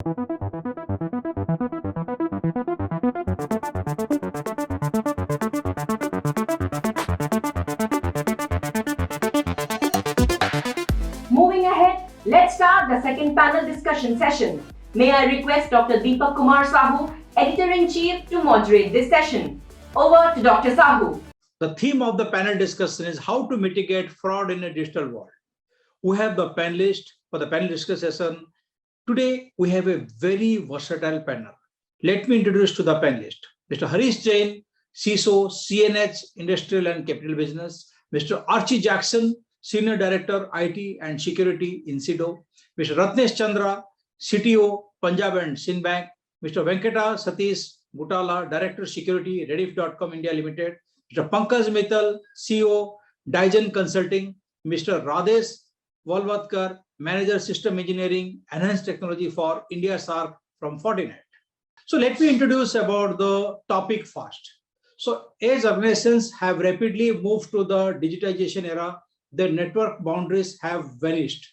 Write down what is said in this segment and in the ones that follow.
Moving ahead, let's start the second panel discussion session. May I request Dr. Deepak Kumar Sahu, Editor-in-Chief, to moderate this session. Over to Dr. Sahu. The theme of the panel discussion is how to mitigate fraud in a digital world. We have the panelist for the panel discussion session. Today, we have a very versatile panel. Let me introduce to the panelist. Mr. Harish Jain, CISO, CNH, Industrial and Capital Business. Mr. Archie Jackson, Senior Director, IT and Security, Incido. Mr. Ratnesh Chandra, CTO, Punjab and Sind Bank. Mr. Venkata Satish Gutala, Director, Security, Rediff.com India Limited. Mr. Pankaj Mittal, CEO, Daizen Consulting. Mr. Radhesh Walvatkar, Manager System Engineering, Enhanced Technology for India SARC from Fortinet. So let me introduce about the topic first. So as organizations have rapidly moved to the digitization era, the network boundaries have vanished.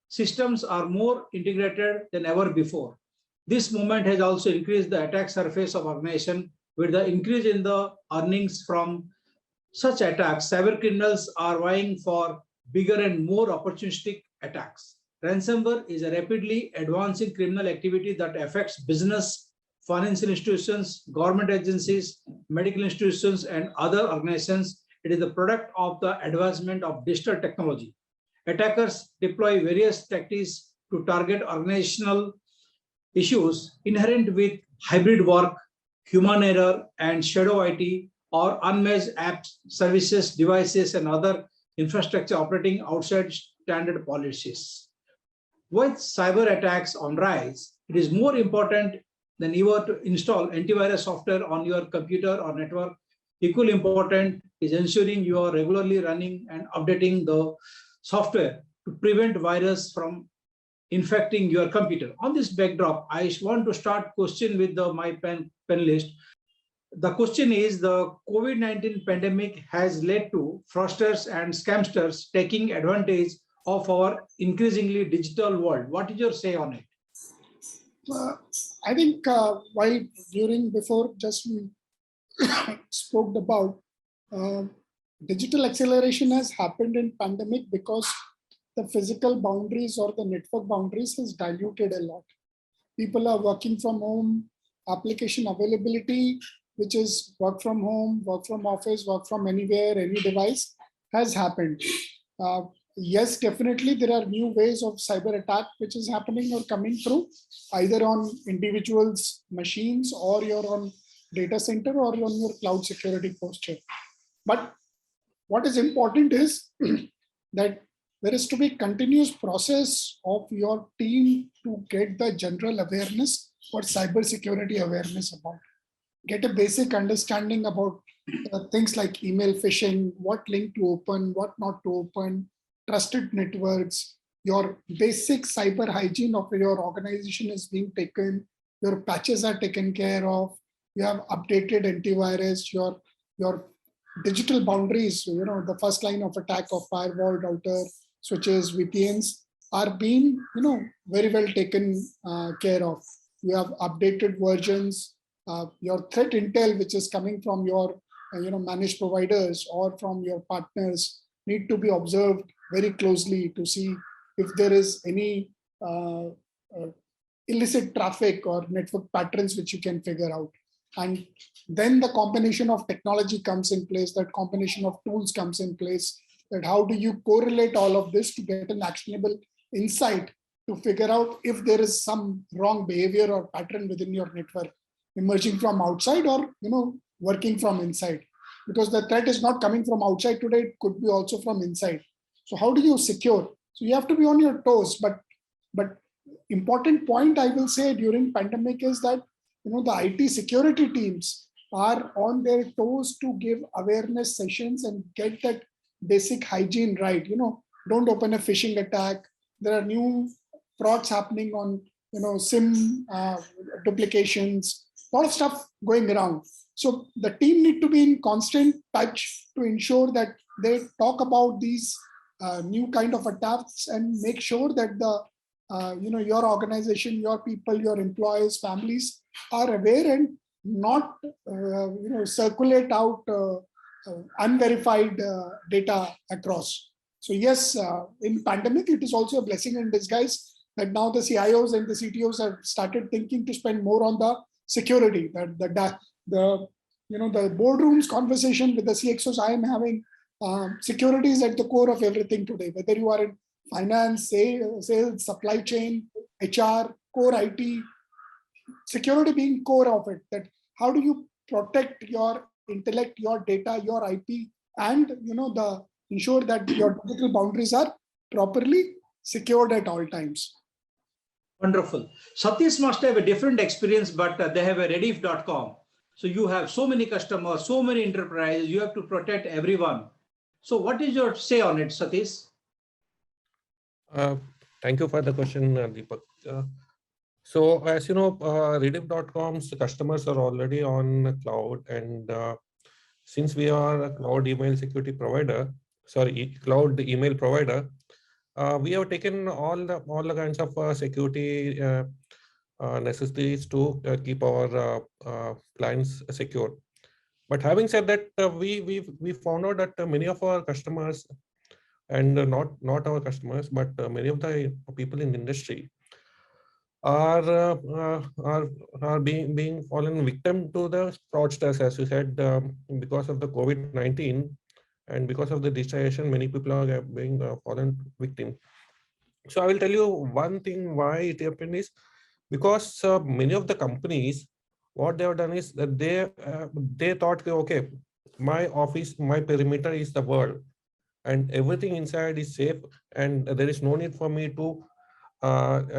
Systems are more integrated than ever before. This movement has also increased the attack surface of organization. With the increase in the earnings from such attacks, cyber criminals are vying for bigger and more opportunistic attacks. Ransomware is a rapidly advancing criminal activity that affects business, financial institutions, government agencies, medical institutions, and other organizations. It is the product of the advancement of digital technology. Attackers deploy various tactics to target organizational issues inherent with hybrid work, human error, and shadow IT, or unmanaged apps, services, devices, and other infrastructure operating outside standard policies. With cyber attacks on rise, it is more important than ever to install antivirus software on your computer or network. Equally important is ensuring you are regularly running and updating the software to prevent virus from infecting your computer. On this backdrop, I want to start question with my panelist. The question is, the COVID-19 pandemic has led to fraudsters and scamsters taking advantage of our increasingly digital world. What is your say on it? I think before just we spoke about digital acceleration has happened in pandemic because the physical boundaries or the network boundaries has diluted a lot. People are working from home, application availability, which is work from home, work from office, work from anywhere, any device, has happened. Yes, definitely there are new ways of cyber attack which is happening or coming through, either on individuals' machines or you're on data center or on your cloud security posture. But what is important is that there is to be continuous process of your team to get the general awareness or cyber security awareness about. Get a basic understanding about things like email phishing, what link to open, what not to open, trusted networks, your basic cyber hygiene of your organization is being taken, your patches are taken care of, you have updated antivirus, your digital boundaries, the first line of attack of firewall, router, switches, VPNs are being, very well taken care of. You have updated versions, your threat intel, which is coming from your, managed providers or from your partners, need to be observed very closely to see if there is any illicit traffic or network patterns which you can figure out. And then the combination of technology comes in place, that combination of tools comes in place, that how do you correlate all of this to get an actionable insight to figure out if there is some wrong behavior or pattern within your network emerging from outside or working from inside, because the threat is not coming from outside today, it could be also from inside. So how do you secure? So you have to be on your toes, but important point I will say during pandemic is that the IT security teams are on their toes to give awareness sessions and get that basic hygiene right. Don't open a phishing attack. There are new frauds happening on SIM duplications, a lot of stuff going around. So the team need to be in constant touch to ensure that they talk about these new kind of attacks and make sure that the your organization, your people, your employees, families are aware and not circulate out unverified data across. So yes, in pandemic, it is also a blessing in disguise that now the CIOs and the CTOs have started thinking to spend more on the security. That the boardrooms conversation with the CXOs I am having, security is at the core of everything today. Whether you are in finance, sales, supply chain, HR, core IT, security being core of it. That how do you protect your intellect, your data, your IP, and ensure that your digital boundaries are properly secured at all times. Wonderful. Satish must have a different experience, but they have a Rediff.com. So you have so many customers, so many enterprises, you have to protect everyone. So what is your say on it, Satish? Thank you for the question, Deepak. So as you know, Rediff.com's customers are already on cloud, and since we are a cloud email security provider, cloud email provider, we have taken all the kinds of security necessities to keep our clients secure. But having said that, we found out that many of our customers, and not our customers, but many of the people in the industry are being fallen victim to the fraudsters, as you said, because of the COVID-19 and because of the digitization, many people are being fallen victim. So I will tell you one thing why it happened is because many of the companies, what they have done is that they thought, okay, my office, my perimeter is the world, and everything inside is safe, and there is no need for me to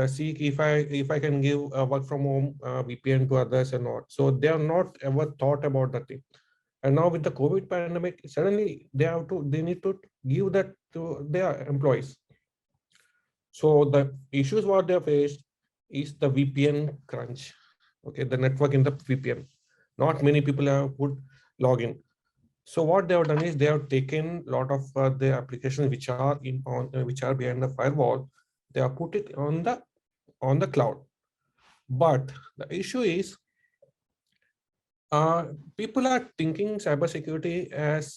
seek if I can give work from home VPN to others and not. So they have not ever thought about that thing. And now with the COVID pandemic, suddenly they need to give that to their employees. So the issues what they faced is the VPN crunch. Okay, the network in the VPN. Not many people would log in. So what they have done is they have taken a lot of the applications which are which are behind the firewall. They have put it on the cloud. But the issue is people are thinking cybersecurity as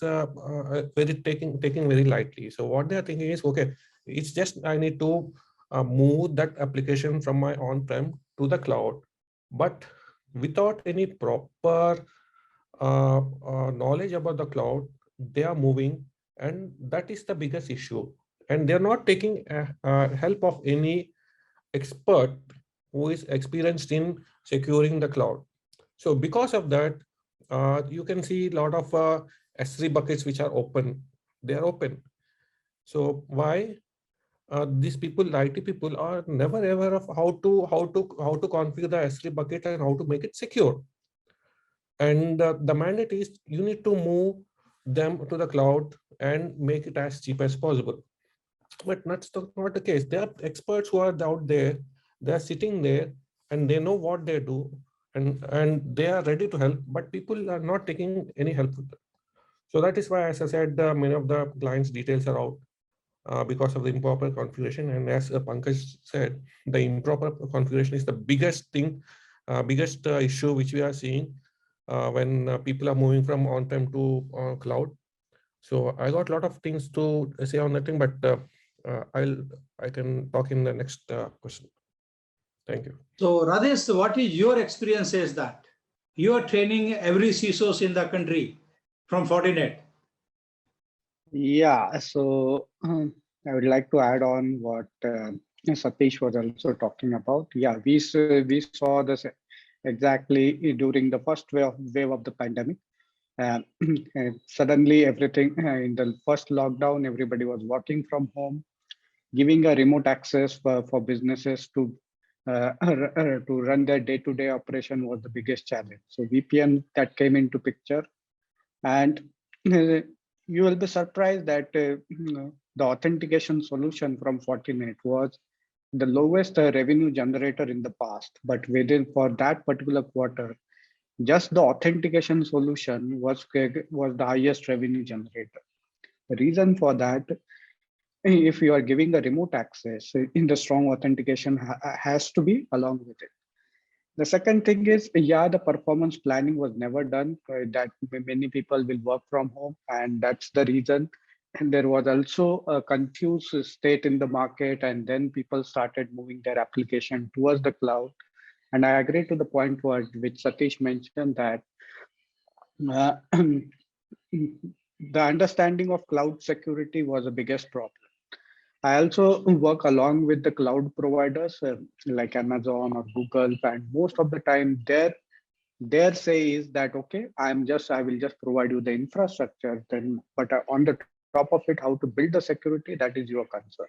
taking very lightly. So what they are thinking is, okay, it's just I need to move that application from my on-prem to the cloud, but without any proper knowledge about the cloud, they are moving, and that is the biggest issue. And they're not taking help of any expert who is experienced in securing the cloud. So because of that, you can see a lot of S3 buckets which are open. They are open. So why? These people, the IT people, are never aware of how to configure the S3 bucket and how to make it secure. And the mandate is you need to move them to the cloud and make it as cheap as possible. But that's not the case. There are experts who are out there. They are sitting there and they know what they do, and they are ready to help. But people are not taking any help with them. So that is why, as I said, many of the clients' details are out. Because of the improper configuration. And as Pankaj said, the improper configuration is the biggest thing, biggest issue which we are seeing when people are moving from on-prem to cloud. So I got a lot of things to say on that thing, but I can talk in the next question. Thank you. So Radesh, what is your experience is that you are training every CISOs in the country from Fortinet? Yeah, so I would like to add on what Satish was also talking about. Yeah, we saw this exactly during the first wave of the pandemic. And suddenly everything in the first lockdown, everybody was working from home, giving a remote access for businesses to run their day-to-day operation was the biggest challenge. So VPN that came into picture, and you will be surprised that the authentication solution from Fortinet was the lowest revenue generator in the past. But for that particular quarter, just the authentication solution was the highest revenue generator. The reason for that if you are giving a remote access, in the strong authentication has to be along with it. The second thing is, yeah, the performance planning was never done. That many people will work from home, and that's the reason. And there was also a confused state in the market, and then people started moving their application towards the cloud. And I agree to the point which Satish mentioned that uh, the understanding of cloud security was the biggest problem. I also work along with the cloud providers like Amazon or Google, and most of the time their say is that okay, I will just provide you the infrastructure, then but on the top of it, how to build the security, that is your concern.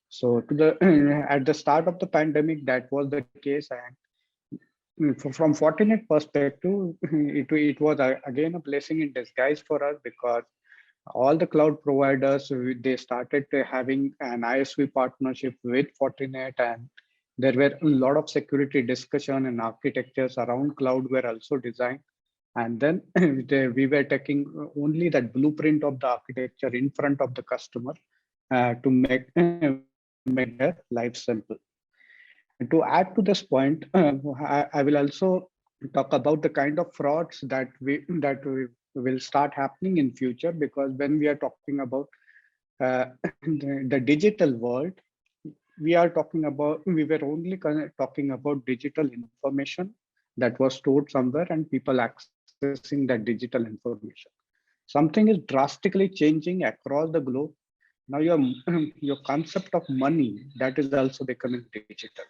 So to the at the start of the pandemic, that was the case, and from Fortinet perspective, it was again a blessing in disguise for us because all the cloud providers they started having an ISV partnership with Fortinet, and there were a lot of security discussion and architectures around cloud were also designed. And then we were taking only that blueprint of the architecture in front of the customer to make their life simple. And to add to this point, I will also talk about the kind of frauds that we will start happening in future, because when we are talking about the digital world, we were only talking about digital information that was stored somewhere and people accessing that digital information. Something is drastically changing across the globe. Now your concept of money, that is also becoming digital.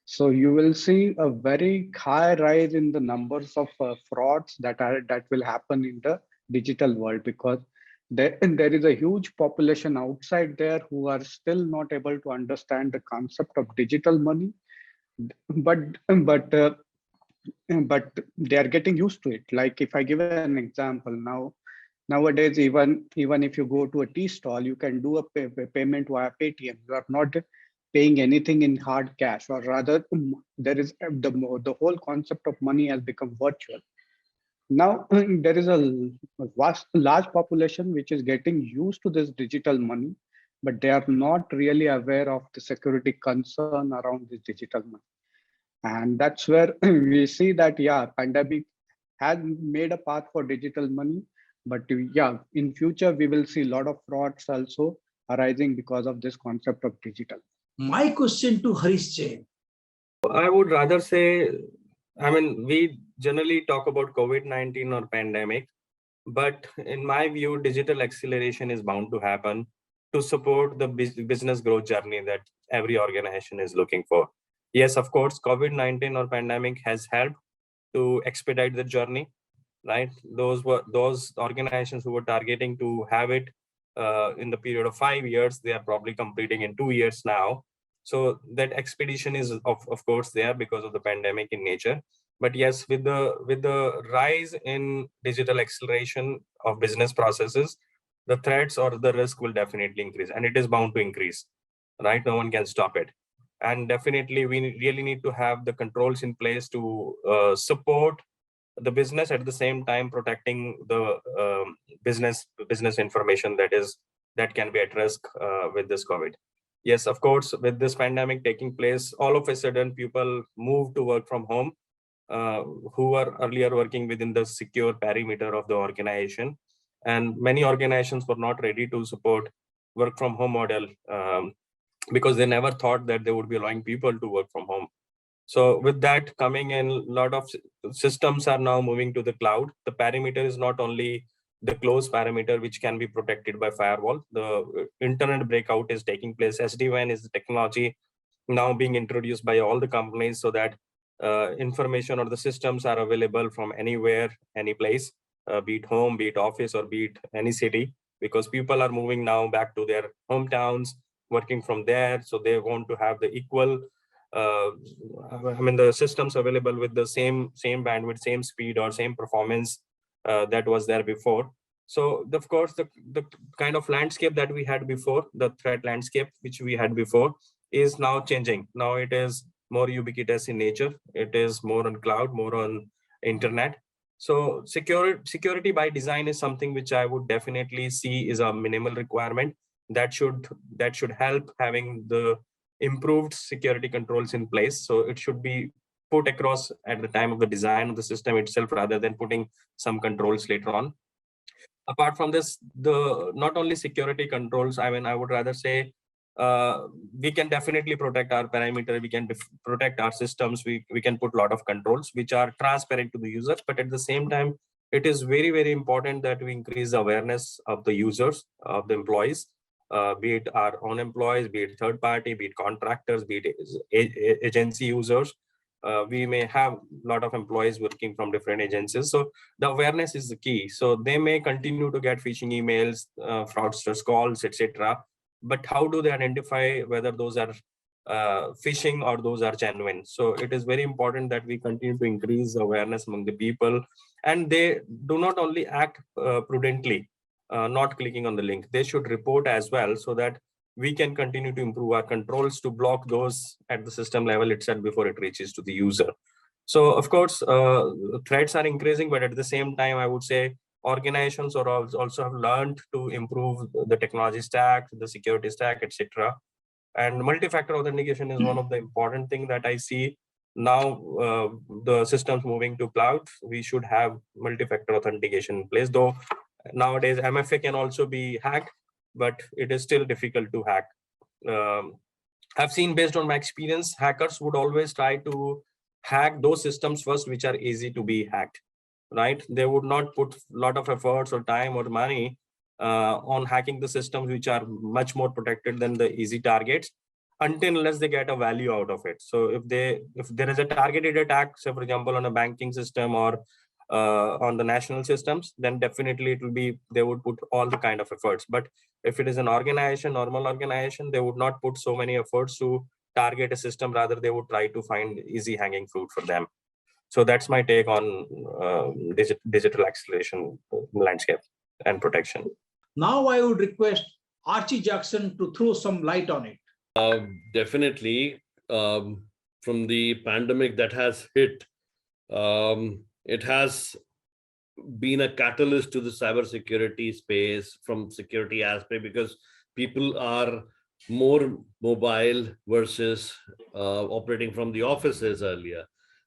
So you will see a very high rise in the numbers of frauds that will happen in the digital world, because there is a huge population outside there who are still not able to understand the concept of digital money, but but uh, but they are getting used to it. Like if I give an example, nowadays even if you go to a tea stall, you can do a payment via Paytm. You are not paying anything in hard cash, or rather there is the whole concept of money has become virtual. Now there is a large population which is getting used to this digital money, but they are not really aware of the security concern around this digital money. And that's where we see that, yeah, pandemic has made a path for digital money, but yeah, in future, we will see a lot of frauds also arising because of this concept of digital. My question to Harish Jain. I would rather say, I mean, we generally talk about COVID-19 or pandemic, but in my view, digital acceleration is bound to happen to support the business growth journey that every organization is looking for. Yes, of course, COVID-19 or pandemic has helped to expedite the journey, right? Those organizations who were targeting to have it in the period of 5 years, they are probably completing in 2 years now. So that expedition is of course there because of the pandemic in nature. But yes, with the rise in digital acceleration of business processes, the threats or the risk will definitely increase, and it is bound to increase, right? No one can stop it. And definitely we really need to have the controls in place to support the business, at the same time protecting the business information that can be at risk with this COVID. Yes, of course, with this pandemic taking place, all of a sudden people move to work from home, who were earlier working within the secure perimeter of the organization. And many organizations were not ready to support work from home model because they never thought that they would be allowing people to work from home. So with that coming in, a lot of systems are now moving to the cloud. The perimeter is not only the closed perimeter, which can be protected by firewall. The internet breakout is taking place. SD-WAN is the technology now being introduced by all the companies, so that information or the systems are available from anywhere, any place, be it home, be it office, or be it any city, because people are moving now back to their hometowns, working from there. So they want to have the equal, the systems available with the same bandwidth, same speed, or same performance that was there before. So of course, the kind of landscape that we had before, the threat landscape which we had before, is now changing. Now it is more ubiquitous in nature. It is more on cloud, more on internet. So security by design is something which I would definitely see is a minimal requirement. that should help having the improved security controls in place. So it should be put across at the time of the design of the system itself, rather than putting some controls later on. Apart from this, the not only security controls, I mean, I would rather say we can definitely protect our parameter, we can protect our systems, we can put a lot of controls which are transparent to the users, but at the same time, it is very, very important that we increase the awareness of the users, of the employees, be it our own employees, be it third party, be it contractors, be it agency users. We may have a lot of employees working from different agencies. So the awareness is the key. So they may continue to get phishing emails, fraudsters calls, etc. But how do they identify whether those are phishing or those are genuine? So it is very important that we continue to increase awareness among the people, and they do not only act prudently, not clicking on the link. They should report as well, so that we can continue to improve our controls to block those at the system level itself before it reaches to the user. So of course, threats are increasing, but at the same time, I would say organizations are also have learned to improve the technology stack, the security stack, etc. And multi-factor authentication is one of the important things that I see now. The systems moving to cloud, we should have multi-factor authentication in place, though nowadays MFA can also be hacked, but it is still difficult to hack. I've seen, based on my experience, hackers would always try to hack those systems first which are easy to be hacked, right? They would not put a lot of efforts or time or money on hacking the systems which are much more protected than the easy targets, until unless they get a value out of it. So if there is a targeted attack, say for example on a banking system or on the national systems, then definitely it will be, they would put all the kind of efforts. But if it is an organization, normal organization, they would not put so many efforts to target a system. Rather, they would try to find easy hanging fruit for them. So that's my take on digital acceleration landscape and protection. Now I would request Archie Jackson to throw some light on it. Definitely, from the pandemic that has hit, it has been a catalyst to the cybersecurity space from security aspect, because people are more mobile versus operating from the offices earlier.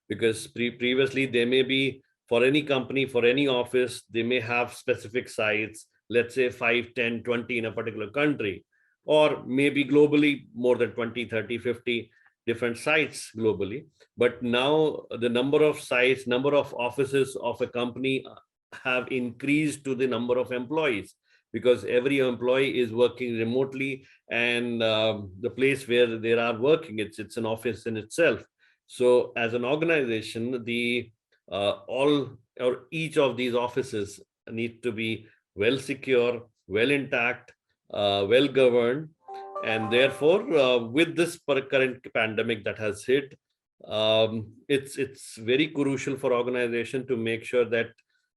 Because previously they may be, for any company, for any office, they may have specific sites, let's say 5, 10, 20 in a particular country, or maybe globally more than 20, 30, 50 different sites globally. But now the number of sites, number of offices of a company have increased to the number of employees, because every employee is working remotely, and the place where they are working, it's an office in itself. So as an organization, each of these offices need to be well secure, well intact, well governed. And therefore, with this current pandemic that has hit, it's very crucial for organization to make sure that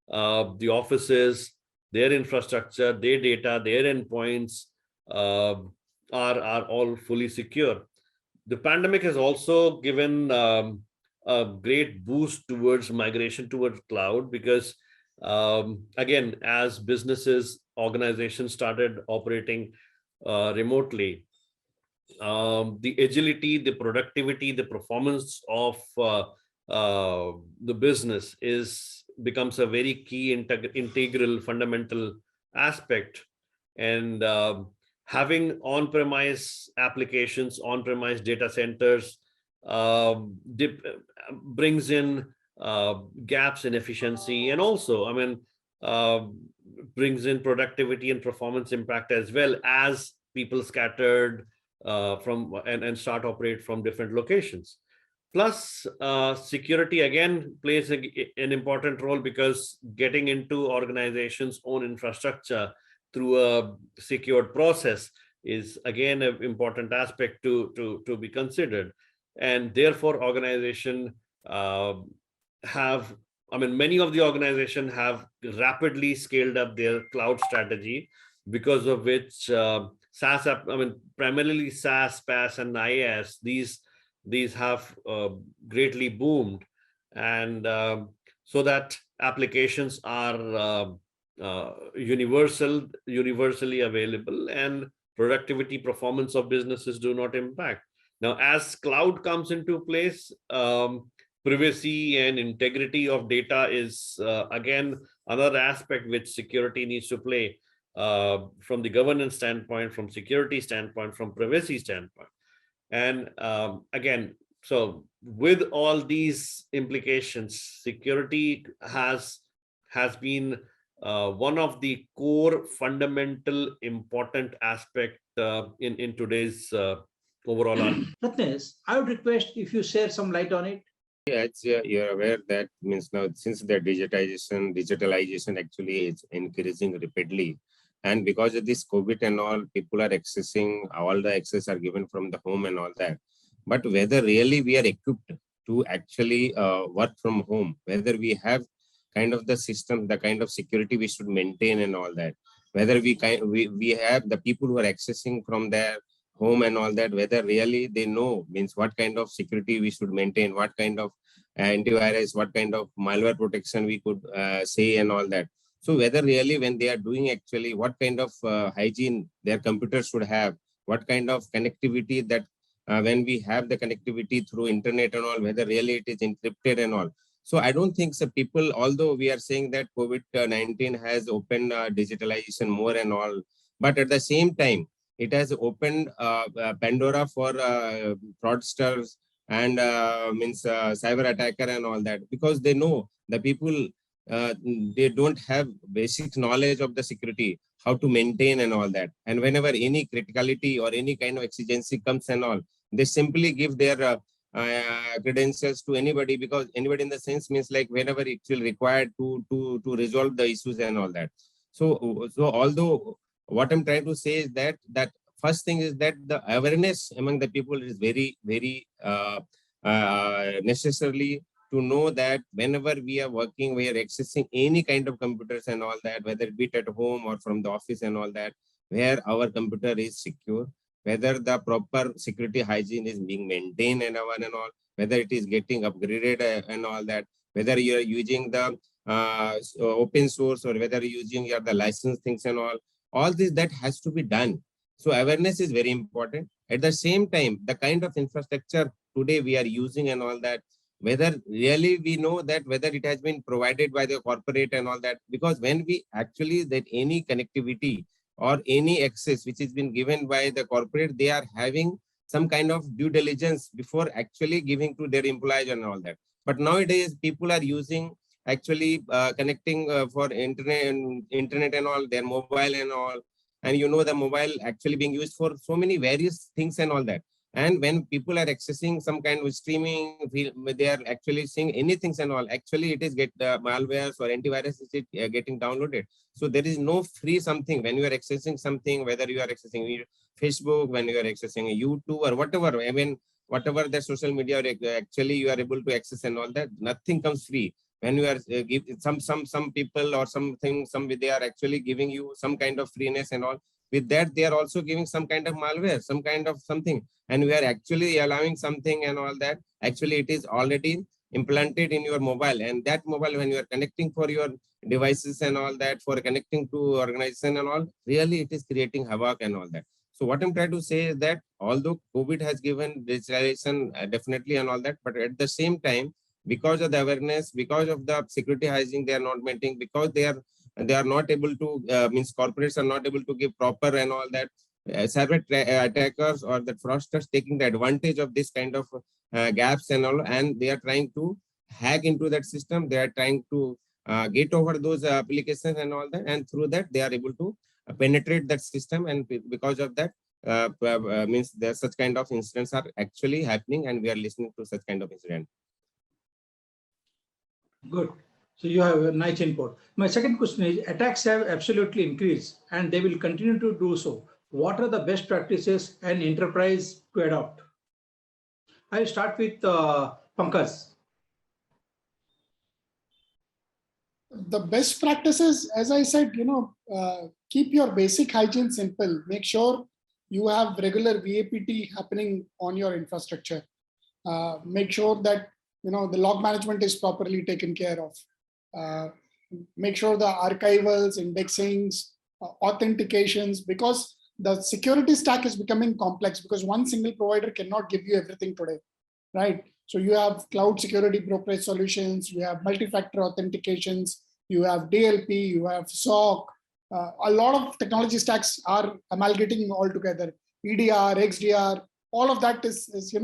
the offices, their infrastructure, their data, their endpoints are all fully secure. The pandemic has also given a great boost towards migration towards cloud, because again, as businesses, organizations started operating remotely, the agility, the productivity, the performance of the business becomes a very key integral fundamental aspect. And having on-premise applications, on-premise data centers brings in gaps in efficiency, and also, brings in productivity and performance impact, as well as people scattered and start operate from different locations. Plus, security again plays an important role, because getting into organizations' own infrastructure through a secured process is again an important aspect to be considered. And therefore, many of the organizations have rapidly scaled up their cloud strategy, because of which SaaS, primarily SaaS, PaaS, and IaaS, these have greatly boomed, and so that applications are universally available, and productivity, performance of businesses do not impact. Now, as cloud comes into place, privacy and integrity of data is again another aspect which security needs to play from the governance standpoint, from security standpoint, from privacy standpoint. And again, so with all these implications, security has been one of the core fundamental important aspect in today's overall. Ratnesh, I would request if you share some light on it. As you're aware that means now since the digitalization actually is increasing rapidly, and because of this COVID and all, people are accessing, all the access are given from the home and all that. But whether really we are equipped to actually work from home, whether we have kind of the system, the kind of security we should maintain and all that, whether we have the people who are accessing from their home and all that, whether really they know means what kind of security we should maintain, what kind of antivirus, what kind of malware protection we could say and all that. So whether really when they are doing actually what kind of hygiene their computers should have, what kind of connectivity that when we have the connectivity through internet and all, whether really it is encrypted and all. So I don't think so people, although we are saying that COVID-19 has opened digitalization more and all, but at the same time, it has opened Pandora for fraudsters and cyber attacker and all that, because they know the people, they don't have basic knowledge of the security, how to maintain and all that. And whenever any criticality or any kind of exigency comes and all, they simply give their credentials to anybody, because anybody in the sense means like whenever it will required to resolve the issues and all that. So although what I'm trying to say is that first thing is that the awareness among the people is very, very necessarily to know that whenever we are working, we are accessing any kind of computers and all that, whether it be at home or from the office and all that, where our computer is secure, whether the proper security hygiene is being maintained and all, whether it is getting upgraded and all that, whether you are using the open source or whether you're using the licensed things and all this that has to be done. So awareness is very important. At the same time, the kind of infrastructure today we are using and all that, whether really we know that whether it has been provided by the corporate and all that, because when we actually that any connectivity or any access which has been given by the corporate, they are having some kind of due diligence before actually giving to their employees and all that. But nowadays people are using actually connecting for internet and all, their mobile and all, and you know the mobile actually being used for so many various things and all that. And when people are accessing some kind of streaming, they are actually seeing anything and all. Actually, it is malwares or antivirus is getting downloaded. So there is no free something when you are accessing something, whether you are accessing Facebook, when you are accessing YouTube or whatever. I mean, whatever the social media actually you are able to access and all that, nothing comes free. When you are some people or something, they are actually giving you some kind of freeness and all. With that, they are also giving some kind of malware, some kind of something, and we are actually allowing something and all that. Actually, it is already implanted in your mobile, and that mobile, when you are connecting for your devices and all that, for connecting to organization and all, really it is creating havoc and all that. So what I'm trying to say is that although COVID has given digitalization definitely and all that, but at the same time, because of the awareness, because of the security hygiene they are not maintaining, because they are not able to, means corporates are not able to give proper and all that, cyber attackers or the fraudsters taking the advantage of this kind of gaps and all, and they are trying to hack into that system. They are trying to get over those applications and all that, and through that they are able to penetrate that system, and because of that means there such kind of incidents are actually happening, and we are listening to such kind of incident. Good. So you have a nice input. My second question is, attacks have absolutely increased and they will continue to do so. What are the best practices an enterprise to adopt? I'll start with Pankaj. The best practices, as I said, keep your basic hygiene simple. Make sure you have regular VAPT happening on your infrastructure. Make sure that the log management is properly taken care of. Make sure the archivals, indexings, authentications, because the security stack is becoming complex because one single provider cannot give you everything today, right? So you have cloud security brokerage solutions, you have multi-factor authentications, you have DLP, you have SOC. A lot of technology stacks are amalgamating all together. EDR, XDR, all of that is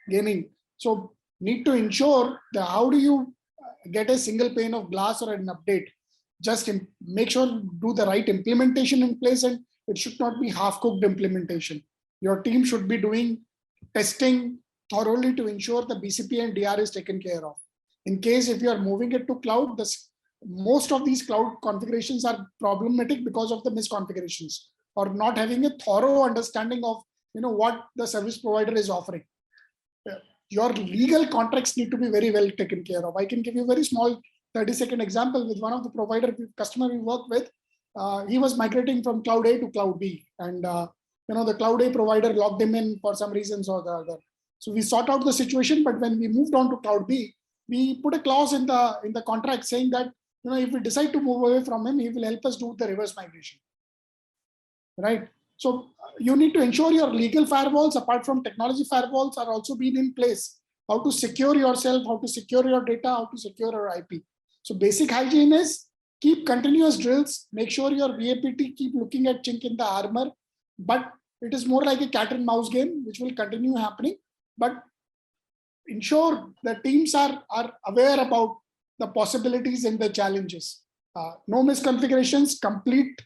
gaining. So need to ensure that how do you get a single pane of glass or an update? Just make sure you do the right implementation in place, and it should not be half-cooked implementation. Your team should be doing testing thoroughly to ensure the BCP and DR is taken care of. In case if you are moving it to cloud, most of these cloud configurations are problematic because of the misconfigurations or not having a thorough understanding of what the service provider is offering. Your legal contracts need to be very well taken care of. I can give you a very small 30-second example with one of the customer we work with. He was migrating from cloud A to cloud B, and the cloud A provider locked him in for some reasons or the other. So we sought out the situation, but when we moved on to cloud B, we put a clause in the contract saying that if we decide to move away from him, he will help us do the reverse migration. Right. So you need to ensure your legal firewalls, apart from technology firewalls, are also being in place. How to secure yourself, how to secure your data, how to secure your IP. So basic hygiene is keep continuous drills, make sure your VAPT keep looking at chink in the armor, but it is more like a cat and mouse game, which will continue happening. But ensure the teams are aware about the possibilities and the challenges. No misconfigurations, complete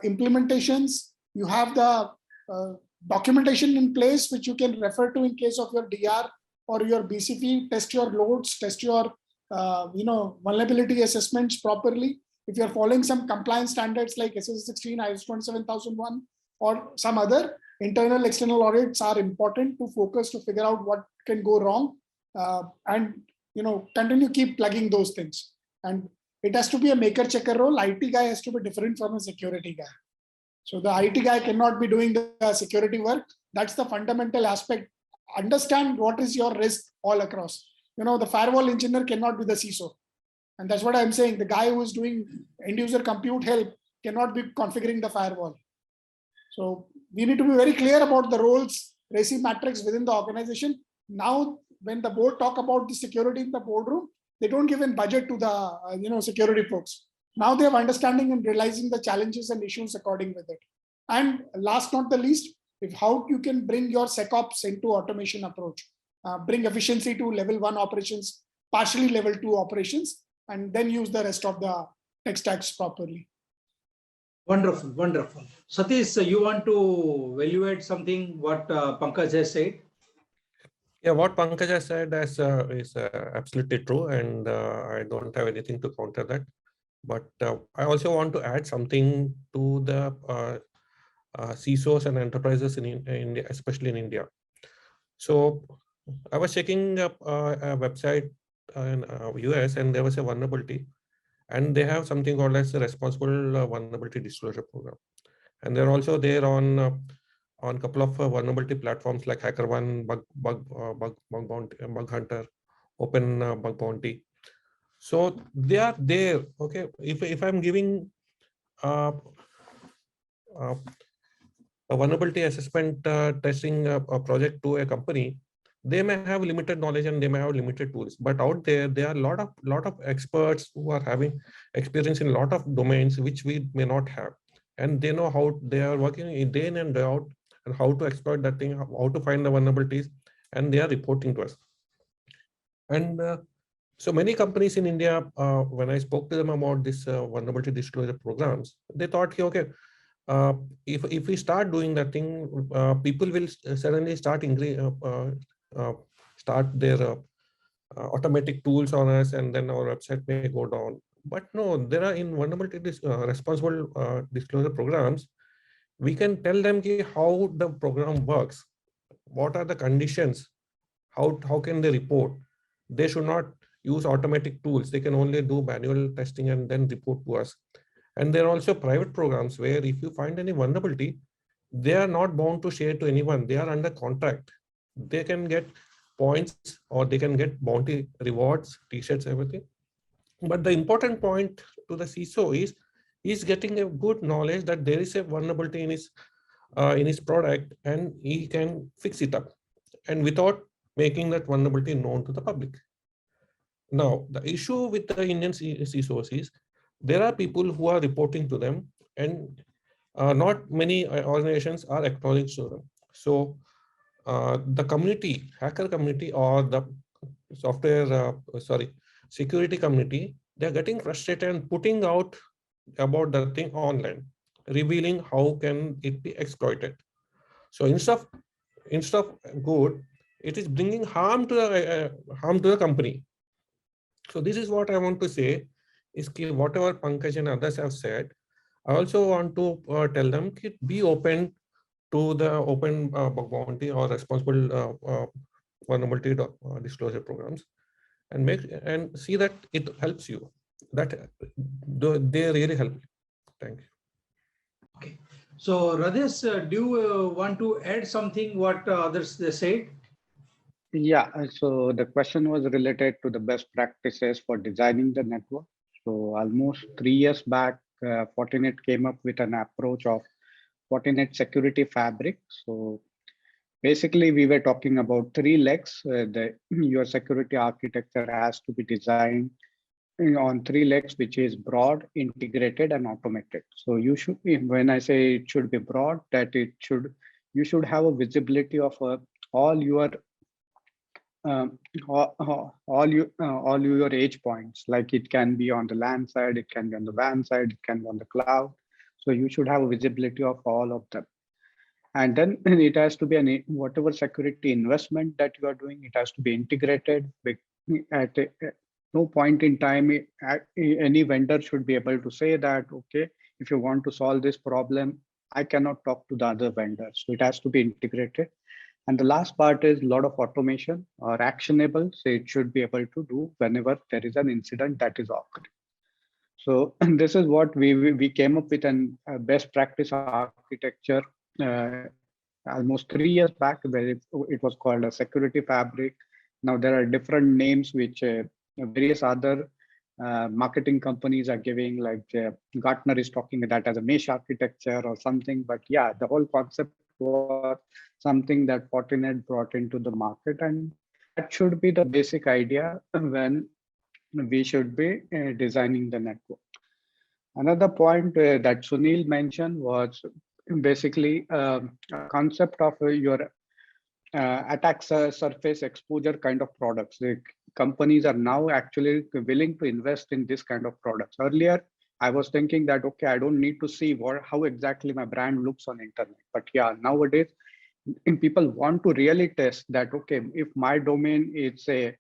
implementations. You have the documentation in place, which you can refer to in case of your DR or your BCP. Test your loads, test your vulnerability assessments properly. If you're following some compliance standards like SS16, ISO 27001, or some other internal, external audits are important to focus to figure out what can go wrong, and continue keep plugging those things. And it has to be a maker checker role. IT guy has to be different from a security guy. So the IT guy cannot be doing the security work. That's the fundamental aspect. Understand what is your risk all across. The firewall engineer cannot be the CISO. And that's what I'm saying. The guy who is doing end user compute help cannot be configuring the firewall. So we need to be very clear about the roles, RACI matrix within the organization. Now, when the board talk about the security in the boardroom, they don't give a budget to the security folks. Now they have understanding and realizing the challenges and issues according with it. And last not the least, how you can bring your SecOps into automation approach, bring efficiency to level 1 operations, partially level 2 operations, and then use the rest of the tech stacks properly. Wonderful, wonderful. Satish, you want to evaluate something what Pankaj has said? Yeah, what Pankaj has said is absolutely true, and I don't have anything to counter that. But I also want to add something to the CISOs and enterprises in India, especially in India. So I was checking a website in US, and there was a vulnerability, and they have something called as the Responsible Vulnerability Disclosure Program, and they're also there on a couple of vulnerability platforms like HackerOne, Bug Hunter, Open Bug Bounty. So they are there. Okay, if I'm giving a vulnerability assessment testing project to a company, they may have limited knowledge and they may have limited tools. But out there are a lot of experts who are having experience in a lot of domains which we may not have, and they know how they are working day in and day out and how to exploit that thing, how to find the vulnerabilities, and they are reporting to us. And so many companies in India, when I spoke to them about this vulnerability disclosure programs, they thought, okay, if we start doing that thing, people will suddenly start their automatic tools on us, and then our website may go down. But no, there are in vulnerability responsible disclosure programs, we can tell them how the program works, what are the conditions, how can they report. They should not use automatic tools. They can only do manual testing and then report to us. And there are also private programs where if you find any vulnerability, they are not bound to share to anyone. They are under contract. They can get points or they can get bounty rewards, t-shirts, everything. But the important point to the CISO is getting a good knowledge that there is a vulnerability in his in his product, and he can fix it up, and without making that vulnerability known to the public. Now, the issue with the Indian CISOs is there are people who are reporting to them, and not many organizations are acknowledged to them. So the community, hacker community, or the security community, they're getting frustrated and putting out about the thing online, revealing how can it be exploited. So instead of good, it is bringing harm to the company. So this is what I want to say is whatever Pankaj and others have said, I also want to tell them be open to the open bounty or responsible vulnerability disclosure programs, and see that it helps you. That they really help you. Thank you. Okay. So Rajesh, do you want to add something what others they said? Yeah, so the question was related to the best practices for designing the network. So almost 3 years back, Fortinet came up with an approach of Fortinet Security Fabric. So basically, we were talking about 3 legs. Your security architecture has to be designed on 3 legs, which is broad, integrated, and automated. So you should, when I say it should be broad, that you should have a visibility of all your all your edge points. Like it can be on the LAN side, it can be on the WAN side, it can be on the cloud. So you should have a visibility of all of them. And then it has to be whatever security investment that you are doing, it has to be integrated. At no point in time, any vendor should be able to say that, okay, if you want to solve this problem, I cannot talk to the other vendors. So it has to be integrated. And the last part is a lot of automation or actionable. So it should be able to do whenever there is an incident that is occurring. So this is what we came up with a best practice architecture almost 3 years back, where it was called a security fabric. Now there are different names which various other marketing companies are giving, like Gartner is talking that as a mesh architecture or something. But yeah, the whole concept was something that Fortinet brought into the market, and that should be the basic idea when we should be designing the network. Another point that Sunil mentioned was basically a concept of your attack surface exposure kind of products. The companies are now actually willing to invest in this kind of products. Earlier, I was thinking that, okay, I don't need to see how exactly my brand looks on internet. But yeah, nowadays, people want to really test that, okay, if my domain is a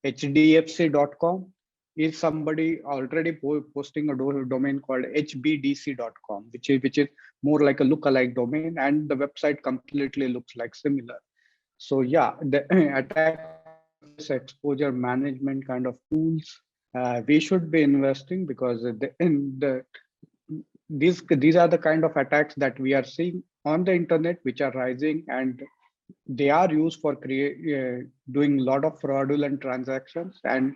hdfc.com, is somebody already posting a domain called hbdc.com, which is more like a lookalike domain, and the website completely looks like similar. So yeah, the attack exposure management kind of tools we should be investing, because these are the kind of attacks that we are seeing on the internet, which are rising, and they are used for doing a lot of fraudulent transactions. And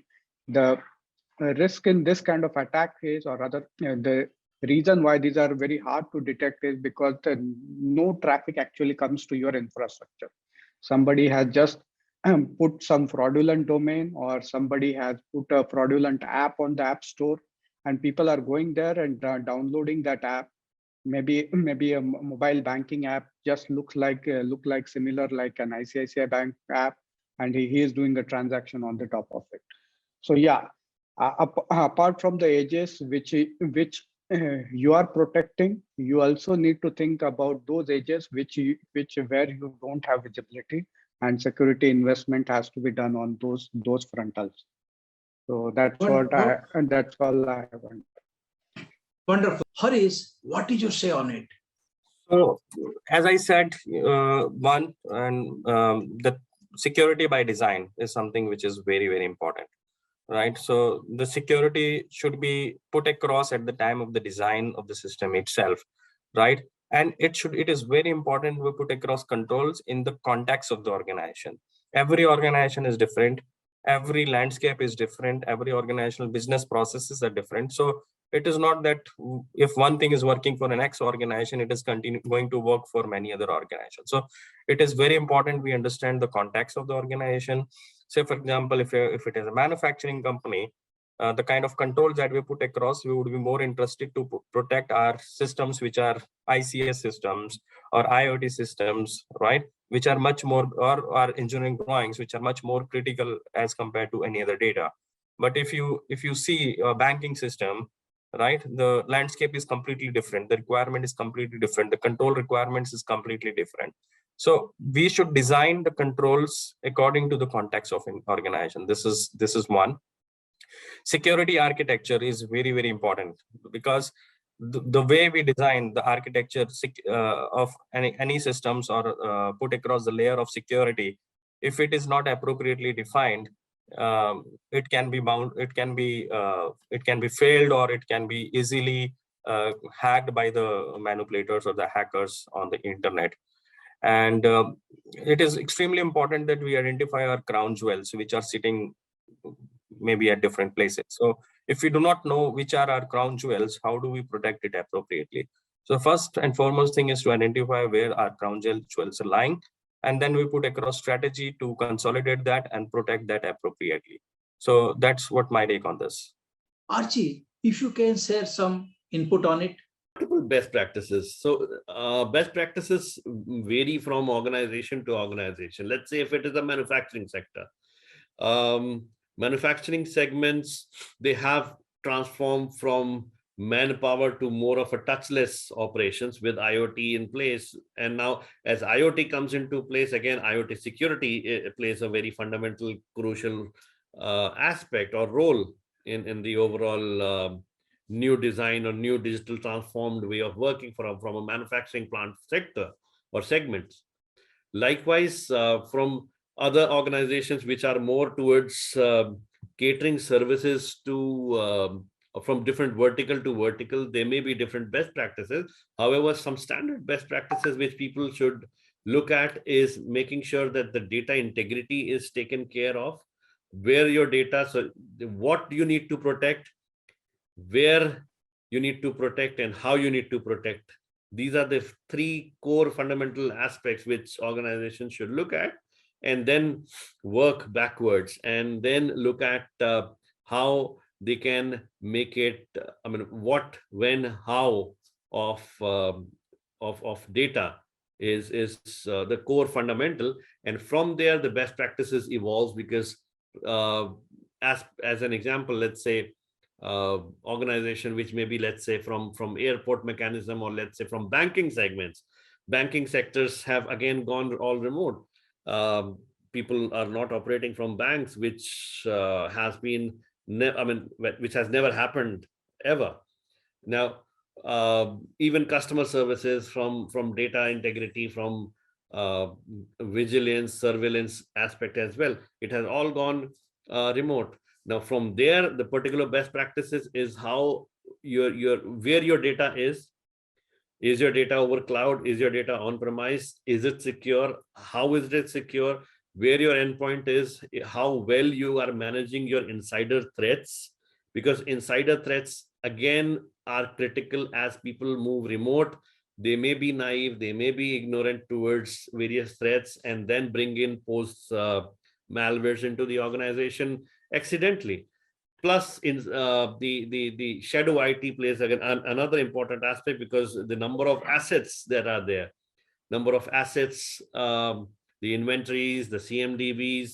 the risk in this kind of attack is, or rather the reason why these are very hard to detect is because no traffic actually comes to your infrastructure. Somebody has just put some fraudulent domain, or somebody has put a fraudulent app on the app store, and people are going there and downloading that app. Maybe a mobile banking app just look like similar like an ICICI Bank app, and he is doing a transaction on the top of it. So yeah, apart from the edges which you are protecting, you also need to think about those edges where you don't have visibility, and security investment has to be done on those frontals. So that's all I want. Wonderful. Harish, what did you say on it? So, as I said, the security by design is something which is very, very important, right? So the security should be put across at the time of the design of the system itself, right? And it is very important we put across controls in the context of the organization. Every organization is different. Every landscape is different. Every organizational business processes are different. So it is not that if one thing is working for an X organization, it is going to work for many other organizations. So it is very important we understand the context of the organization. Say, for example, if it is a manufacturing company, the kind of controls that we put across, we would be more interested to protect our systems, which are ICS systems or IoT systems, right? Which are much more, or our engineering drawings, which are much more critical as compared to any other data. But if you see a banking system, right, the landscape is completely different. The requirement is completely different. The control requirements is completely different. So we should design the controls according to the context of an organization. This is one. Security architecture is very, very important, because the way we design the architecture of any systems or put across the layer of security, if it is not appropriately defined, it can be bound, it can be failed, or it can be easily hacked by the manipulators or the hackers on the internet. And it is extremely important that we identify our crown jewels, which are sitting maybe at different places. So if we do not know which are our crown jewels, how do we protect it appropriately? So first and foremost thing is to identify where our crown jewels are lying, and then we put across strategy to consolidate that and protect that appropriately. So that's what my take on this. Archie, if you can share some input on it. Multiple best practices. So best practices vary from organization to organization. Let's say if it is a manufacturing sector, manufacturing segments, they have transformed from manpower to more of a touchless operations with IoT in place. And now as IoT comes into place, again, IoT security plays a very fundamental, crucial aspect or role in the overall new design or new digital transformed way of working from a manufacturing plant sector or segments. Likewise, from other organizations which are more towards catering services to from different vertical to vertical, there may be different best practices. However, some standard best practices which people should look at is making sure that the data integrity is taken care of, where your data, so what you need to protect, where you need to protect, and how you need to protect. These are the three core fundamental aspects which organizations should look at, and then work backwards, and then look at how they can make it, what, when, how of data is the core fundamental. And from there, the best practices evolves, because as an example, let's say organization which may be, let's say, from airport mechanism, or let's say from banking segments. Banking sectors have again gone all remote. People are not operating from banks, which has been, which has never happened ever. Now, even customer services, from data integrity, from vigilance, surveillance aspect as well, it has all gone remote. Now, from there, the particular best practices is how where your data is. Is your data over cloud? Is your data on premise? Is it secure? How is it secure? Where your endpoint is, how well you are managing your insider threats, because insider threats again are critical as people move remote. They may be naive, they may be ignorant towards various threats, and then bring in post malwares into the organization accidentally. Plus, in the shadow IT plays again another important aspect, because the number of assets that are there, number of assets, the inventories, the CMDBs,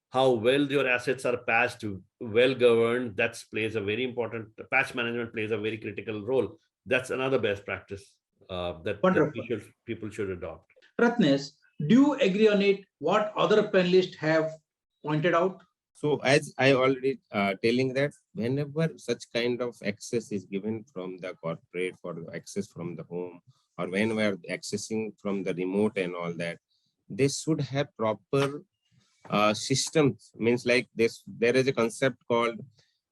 how well your assets are patched, well governed, that plays a very important, patch management plays a very critical role. That's another best practice that people should adopt. Ratnesh, do you agree on it? What other panelists have pointed out? So as I already telling that whenever such kind of access is given from the corporate for access from the home, or when we are accessing from the remote and all that, they should have proper systems. Means like this, there is a concept called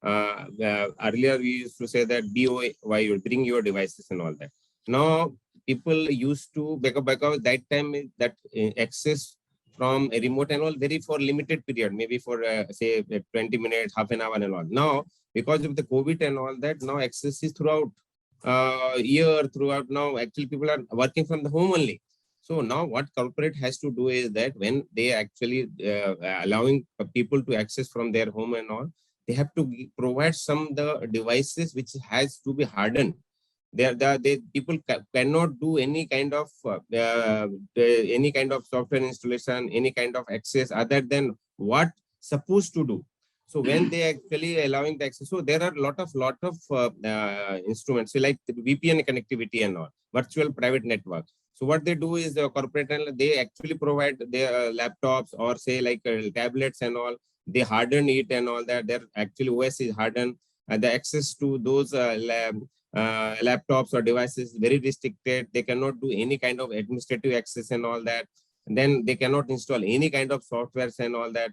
earlier we used to say that BOY, bring your devices and all that. Now people used to because that time that access from a remote and all very for limited period, maybe for say 20 minutes, half an hour and all. Now, because of the COVID and all that, now access is throughout year, throughout now, actually people are working from the home only. So now what corporate has to do is that when they actually allowing people to access from their home and all, they have to provide some the devices which has to be hardened. People cannot do any kind of software installation, any kind of access other than what supposed to do. So when they actually allowing the access, so there are lot of instruments, so like the VPN connectivity and all, virtual private network. So what they do is the corporate, they actually provide their laptops or say like tablets and all. They harden it and all that. Their actually OS is hardened. The access to those laptops or devices is very restricted. They cannot do any kind of administrative access and all that. And then they cannot install any kind of softwares and all that.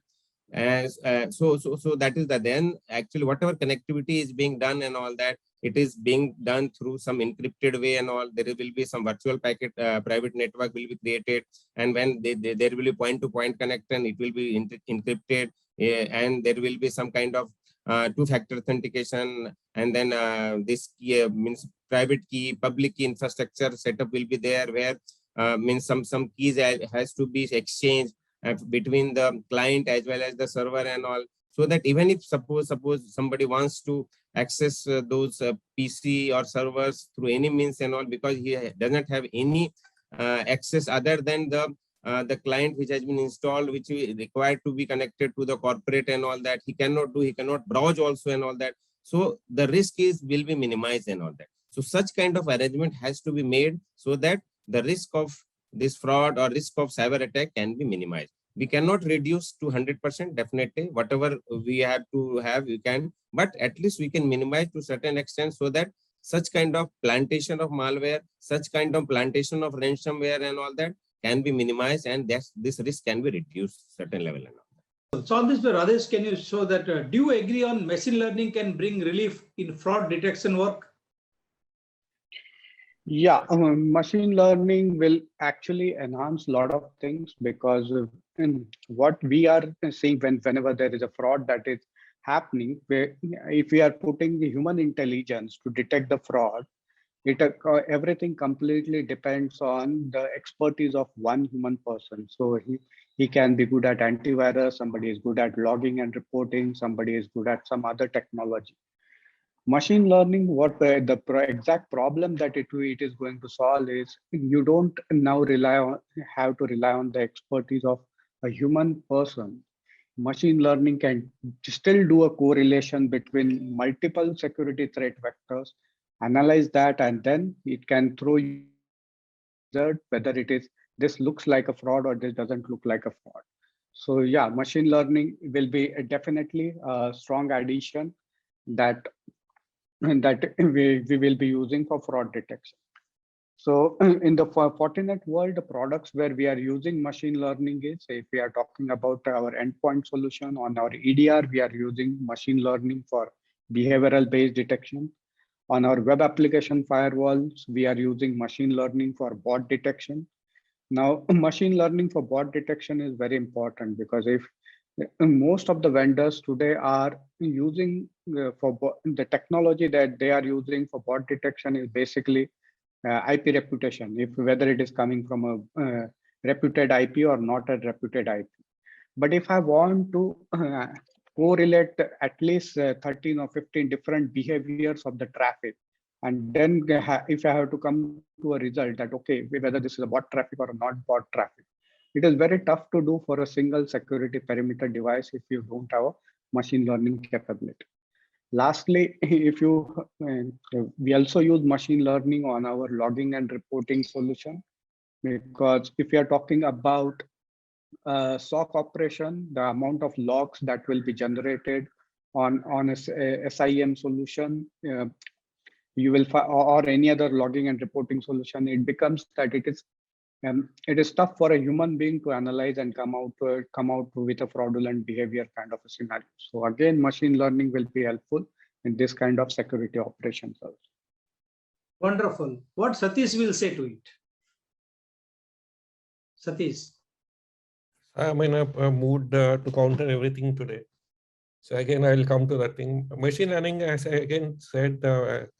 As so that is the then actually whatever connectivity is being done and all that, it is being done through some encrypted way and all. There will be some virtual packet private network will be created, and when there will be point-to-point connection, it will be encrypted, and there will be some kind of two-factor authentication, and then this key, means private key, public key infrastructure setup will be there, where means some keys has to be exchanged between the client as well as the server and all, so that even if suppose somebody wants to access those PC or servers through any means and all, because he doesn't have any access other than the client which has been installed, which is required to be connected to the corporate and all that, he cannot browse also and all that. So the risk will be minimized and all that. So such kind of arrangement has to be made so that the risk of this fraud or risk of cyber attack can be minimized. We cannot reduce to 100%, definitely. Whatever we have to have, we can, but at least we can minimize to certain extent, so that such kind of plantation of malware, such kind of plantation of ransomware and all that can be minimized, and this risk can be reduced certain level and all. So on this, Rajesh, can you show that, do you agree on machine learning can bring relief in fraud detection work? Yeah, machine learning will actually enhance a lot of things, because what we are seeing whenever there is a fraud that is happening, if we are putting the human intelligence to detect the fraud, everything completely depends on the expertise of one human person. So he can be good at antivirus, somebody is good at logging and reporting, somebody is good at some other technology. Machine learning, what the exact problem that it is going to solve is, you don't now have to rely on the expertise of a human person. Machine learning can still do a correlation between multiple security threat vectors, analyze that, and then it can throw you whether this looks like a fraud or this doesn't look like a fraud. So yeah, machine learning will be definitely a strong addition that we will be using for fraud detection. So in the Fortinet world, the products where we are using machine learning is, if we are talking about our endpoint solution on our EDR, we are using machine learning for behavioral based detection. On our web application firewalls, we are using machine learning for bot detection. Now, machine learning for bot detection is very important, because if most of the vendors today are using the technology that they are using for bot detection is basically IP reputation, whether it is coming from a reputed IP or not a reputed IP. But if I want to correlate at least 13 or 15 different behaviors of the traffic, and then if I have to come to a result that, okay, whether this is a bot traffic or not bot traffic, it is very tough to do for a single security perimeter device if you don't have a machine learning capability. Lastly, we also use machine learning on our logging and reporting solution, because if you are talking about SOC operation, the amount of logs that will be generated on a SIEM solution, you will or any other logging and reporting solution, it becomes that it is tough for a human being to analyze and come out with a fraudulent behavior kind of a scenario. So again, machine learning will be helpful in this kind of security operations also. Wonderful. What Satish will say to it? Satish. I'm in a mood to counter everything today. So again, I'll come to that thing. Machine learning, as I again said,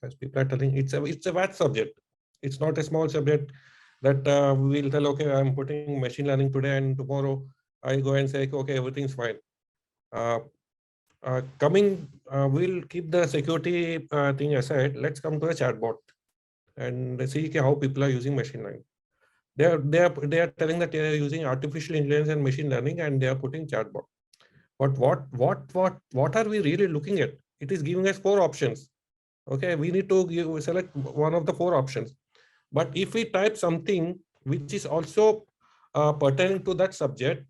as people are telling, it's a vast subject. It's not a small subject that we'll tell, okay, I'm putting machine learning today and tomorrow I go and say, okay, everything's fine. We'll keep the security thing aside. Let's come to the chatbot and see how people are using machine learning. They are telling that they are using artificial intelligence and machine learning, and they are putting chatbot. But what are we really looking at? It is giving us 4 options. Okay, we need to select one of the 4 options. But if we type something which is also pertaining to that subject,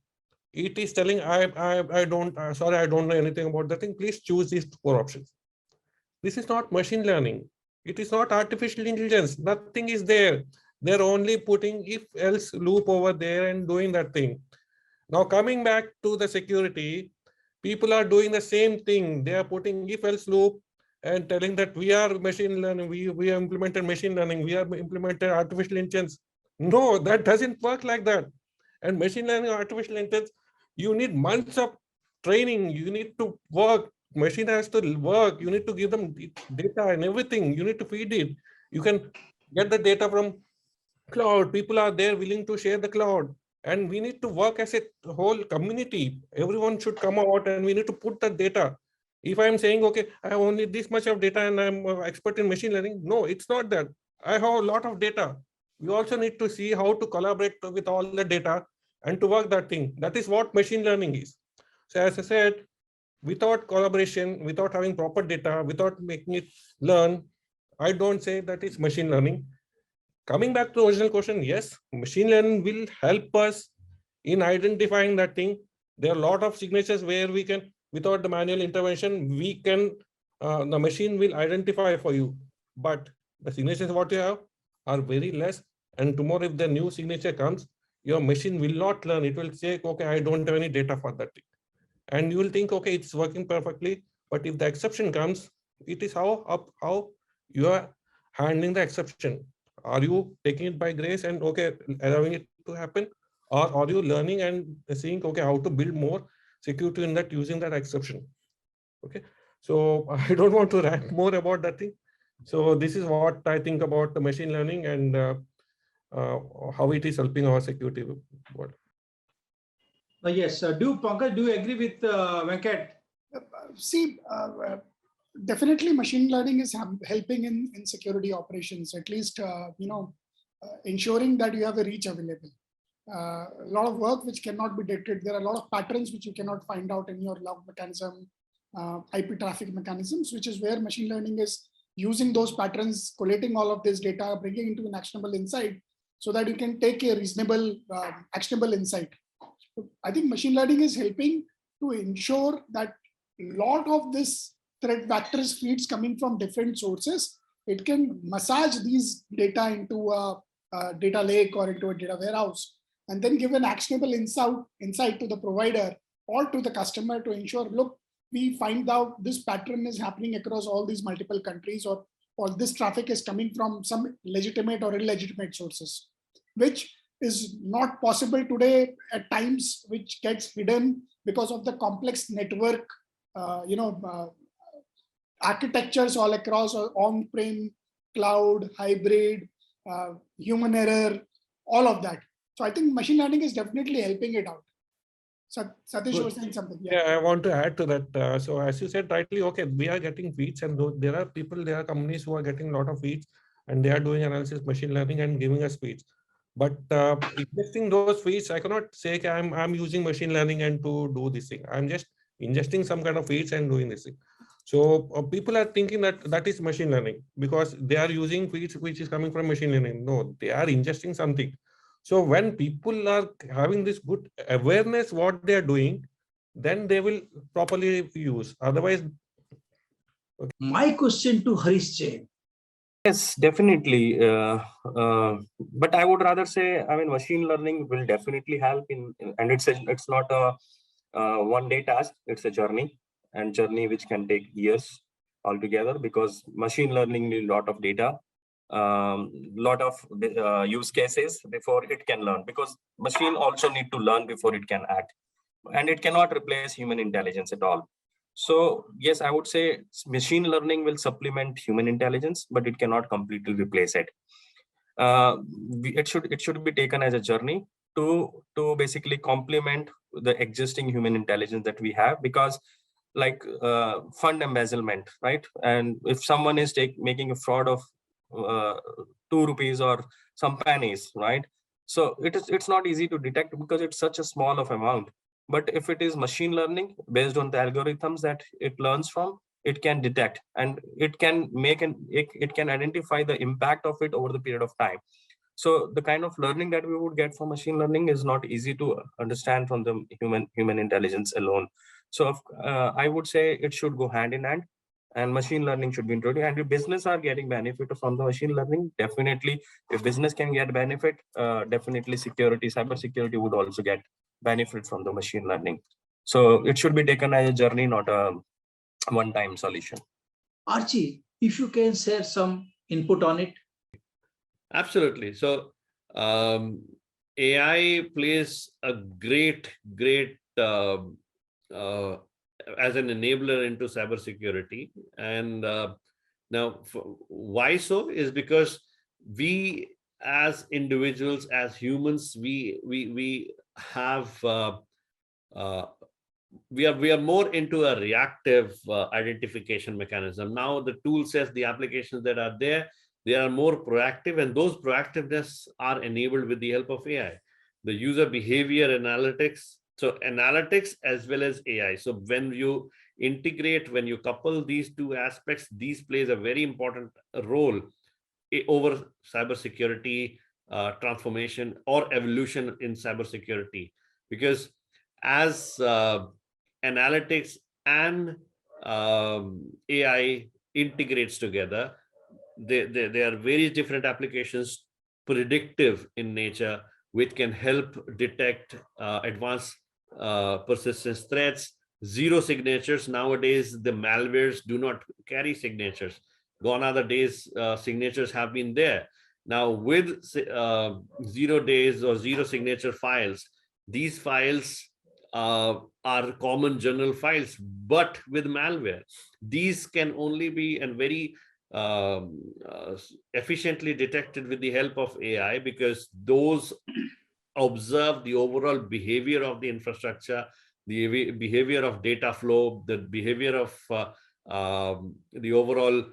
it is telling I don't sorry, I don't know anything about the thing. Please choose these 4 options. This is not machine learning. It is not artificial intelligence. Nothing is there. They're only putting if else loop over there and doing that thing. Now coming back to the security, people are doing the same thing. They are putting if else loop and telling that we are machine learning, we have implemented machine learning, we have implemented artificial intelligence. No, that doesn't work like that. And machine learning, artificial intelligence, you need months of training. You need to work. Machine has to work. You need to give them data and everything. You need to feed it. You can get the data from cloud. People are there willing to share the cloud. And we need to work as a whole community. Everyone should come out and we need to put the data. If I'm saying, okay, I have only this much of data and I'm an expert in machine learning. No, it's not that. I have a lot of data. We also need to see how to collaborate with all the data and to work that thing. That is what machine learning is. So as I said, without collaboration, without having proper data, without making it learn, I don't say that it's machine learning. Coming back to the original question, yes, machine learning will help us in identifying that thing. There are a lot of signatures where we can, without the manual intervention, we can, the machine will identify for you. But the signatures what you have are very less. And tomorrow, if the new signature comes, your machine will not learn. It will say, okay, I don't have any data for that thing. And you will think, okay, it's working perfectly. But if the exception comes, it is how you are handling the exception. Are you taking it by grace and okay, allowing it to happen? Or are you learning and seeing, okay, how to build more security in that using that exception? Okay. So I don't want to rant more about that thing. So this is what I think about the machine learning and how it is helping our security world. Yes, Pankaj, do you agree with Venkat? See, definitely machine learning is helping in security operations, at least, ensuring that you have a reach available. A lot of work which cannot be detected. There are a lot of patterns which you cannot find out in your log mechanism, IP traffic mechanisms, which is where machine learning is using those patterns, collating all of this data, bringing into an actionable insight so that you can take a reasonable actionable insight. I think machine learning is helping to ensure that a lot of this threat vectors feeds coming from different sources, it can massage these data into a data lake or into a data warehouse, and then give an actionable insight to the provider or to the customer to ensure, look, we find out this pattern is happening across all these multiple countries, or this traffic is coming from some legitimate or illegitimate sources, which is not possible today at times, which gets hidden because of the complex network, architectures all across, on-prem, cloud, hybrid, human error, all of that. So I think machine learning is definitely helping it out. So Satish was saying something. Yeah, I want to add to that. So as you said rightly, okay, we are getting feeds, and there are companies who are getting a lot of feeds, and they are doing analysis, machine learning, and giving us feeds. But ingesting those feeds, I cannot say I'm using machine learning and to do this thing. I'm just ingesting some kind of feeds and doing this thing. So people are thinking that is machine learning because they are using feeds which is coming from machine learning. No, they are ingesting something. So when people are having this good awareness what they are doing, then they will properly use. Otherwise, okay. My question to Harish Jain. Yes, definitely. But I would rather say, I mean, machine learning will definitely help and it's not a one-day task. It's a journey, and journey which can take years altogether, because machine learning needs a lot of data. lot of use cases before it can learn, because machine also need to learn before it can act, and it cannot replace human intelligence at all. So yes, I would say machine learning will supplement human intelligence, but it cannot completely replace it. It should be taken as a journey to basically complement the existing human intelligence that we have, because like fund embezzlement, right? And if someone is making a fraud of 2 rupees or some pennies, right? So it's not easy to detect because it's such a small of amount. But if it is machine learning based on the algorithms that it learns from, it can detect, and it can it can identify the impact of it over the period of time. So the kind of learning that we would get from machine learning is not easy to understand from the human intelligence alone. So I would say it should go hand in hand, and machine learning should be introduced. And if business are getting benefit from the machine learning, definitely, if business can get benefit, definitely cyber security would also get benefit from the machine learning. So it should be taken as a journey, not a one-time solution. Archie, if you can share some input on it. Absolutely. So AI plays a great as an enabler into cybersecurity. And now, why so is because we as individuals, as humans, we have we are more into a reactive identification mechanism. Now the tool sets, the applications that are there, they are more proactive, and those proactiveness are enabled with the help of AI. The user behavior analytics, so analytics as well as AI. So when you integrate, when you couple these two aspects, these plays a very important role over cybersecurity transformation or evolution in cybersecurity, because as analytics and AI integrates together, there are various different applications, predictive in nature, which can help detect advanced persistence threats. Zero signatures. Nowadays, the malwares do not carry signatures. Gone are the days signatures have been there. Now with 0 days or zero signature files, these files are common general files, but with malware, these can only be and very efficiently detected with the help of AI, because those observe the overall behavior of the infrastructure, the behavior of data flow, the behavior of the overall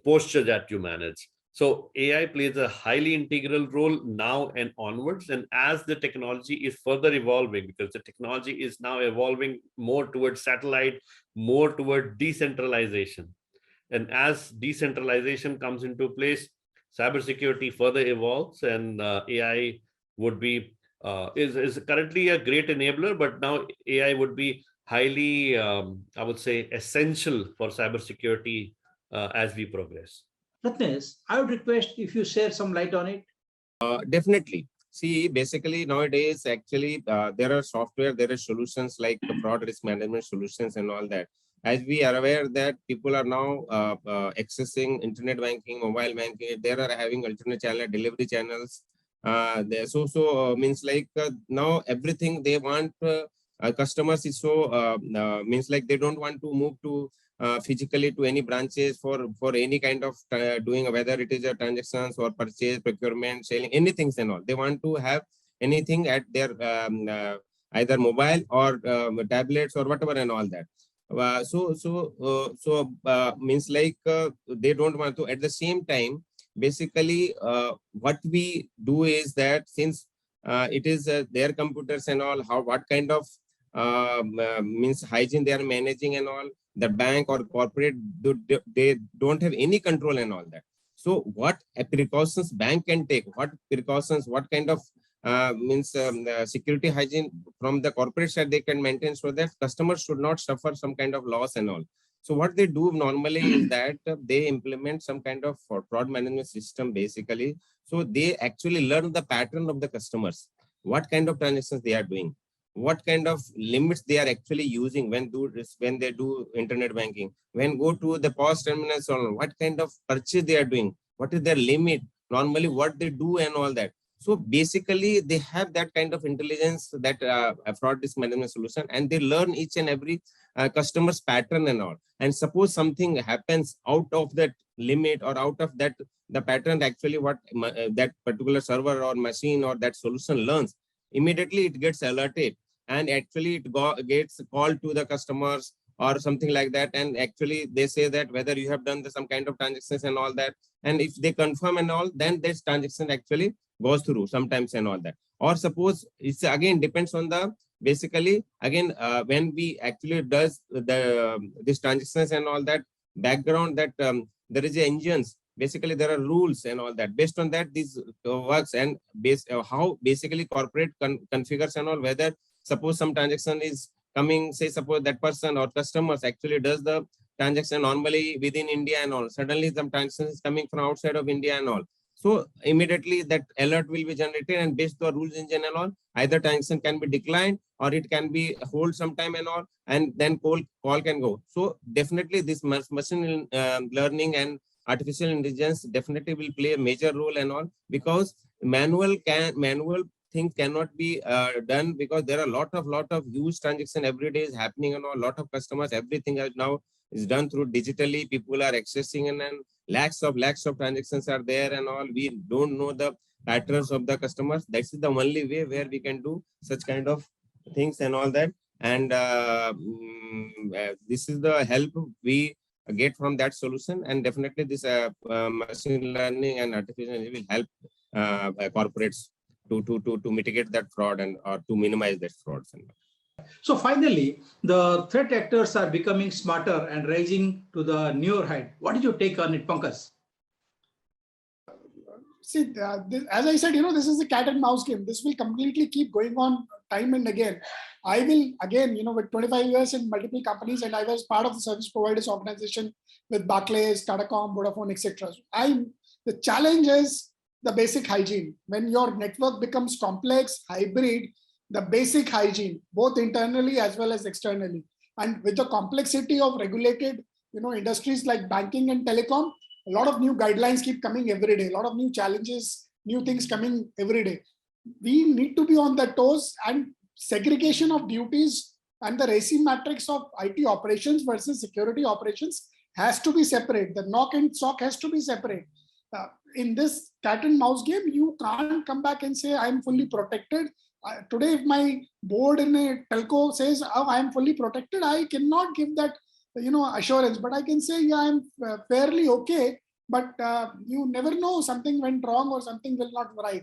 posture that you manage. So AI plays a highly integral role now and onwards. And as the technology is further evolving, because the technology is now evolving more towards satellite, more toward decentralization. And as decentralization comes into place, cybersecurity further evolves, and AI would be is currently a great enabler, but now AI would be highly, I would say, essential for cybersecurity as we progress. Ratnesh, I would request if you share some light on it. Definitely. See, basically nowadays, actually, there are software, there are solutions like fraud risk management solutions and all that. As we are aware that people are now accessing internet banking, mobile banking, they are having alternate channel delivery channels. Means like now everything they want customers is so means like they don't want to move to physically to any branches for any kind of doing, whether it is a transactions or purchase, procurement, selling, anything and all. They want to have anything at their either mobile or tablets or whatever and all that. Means like they don't want to. At the same time, basically what we do is that since it is their computers and all, what kind of means hygiene they are managing and all, the bank or corporate, they don't have any control and all that. So what precautions bank can take, what precautions, what kind of security hygiene from the corporate side they can maintain, so that customers should not suffer some kind of loss and all. So what they do normally is that they implement some kind of fraud management system basically. So they actually learn the pattern of the customers, what kind of transactions they are doing. what kind of limits they are actually using when they do internet banking, when go to the POS terminals, or what kind of purchase they are doing, what is their limit, normally what they do and all that. So basically they have that kind of intelligence, that a fraud risk management solution, and they learn each and every customer's pattern and all. And suppose something happens out of that limit or out of that, the pattern actually what that particular server or machine or that solution learns, immediately it gets alerted, and actually it gets called to the customers or something like that. And actually they say that whether you have done some kind of transactions and all that. And if they confirm and all, then this transaction actually goes through sometimes and all that. Or suppose it's again depends on the, basically again when we actually does the this transactions and all that background, that there is a engines, basically there are rules and all that. Based on that, this works, and how basically corporate configures and all, whether suppose some transaction is coming, say suppose that person or customers actually does the transaction normally within India and all, suddenly some transaction is coming from outside of India and all. So immediately that alert will be generated, and based on rules engine and all, either transaction can be declined or it can be hold some time and all, and then call can go. So definitely this machine learning and artificial intelligence definitely will play a major role and all, because manual things cannot be done, because there are lot of huge transaction every day is happening, and a lot of customers, everything now is done through digitally. People are accessing, and lakhs of transactions are there and all. We don't know the patterns of the customers. That's the only way where we can do such kind of things and all that. And this is the help we get from that solution. And definitely this machine learning and artificial intelligence will help corporates to mitigate that fraud and or to minimize that frauds. So finally, the threat actors are becoming smarter and rising to the newer height. What did you take on it, Pankaj? See, as I said, this is a cat and mouse game. This will completely keep going on time and again. I will, again, with 25 years in multiple companies, and I was part of the service providers organization with Barclays, Tadacom, Vodafone, etc. The challenge is the basic hygiene. When your network becomes complex, hybrid, the basic hygiene, both internally as well as externally. And with the complexity of regulated, industries like banking and telecom, a lot of new guidelines keep coming every day, a lot of new challenges, new things coming every day. We need to be on the toes, and segregation of duties and the RACI matrix of IT operations versus security operations has to be separate. The knock and SOC has to be separate. In this cat and mouse game, you can't come back and say, I'm fully protected. Today, if my board in a telco says, oh, I'm fully protected, I cannot give that assurance, but I can say, yeah, I'm fairly okay, but you never know, something went wrong or something will not right.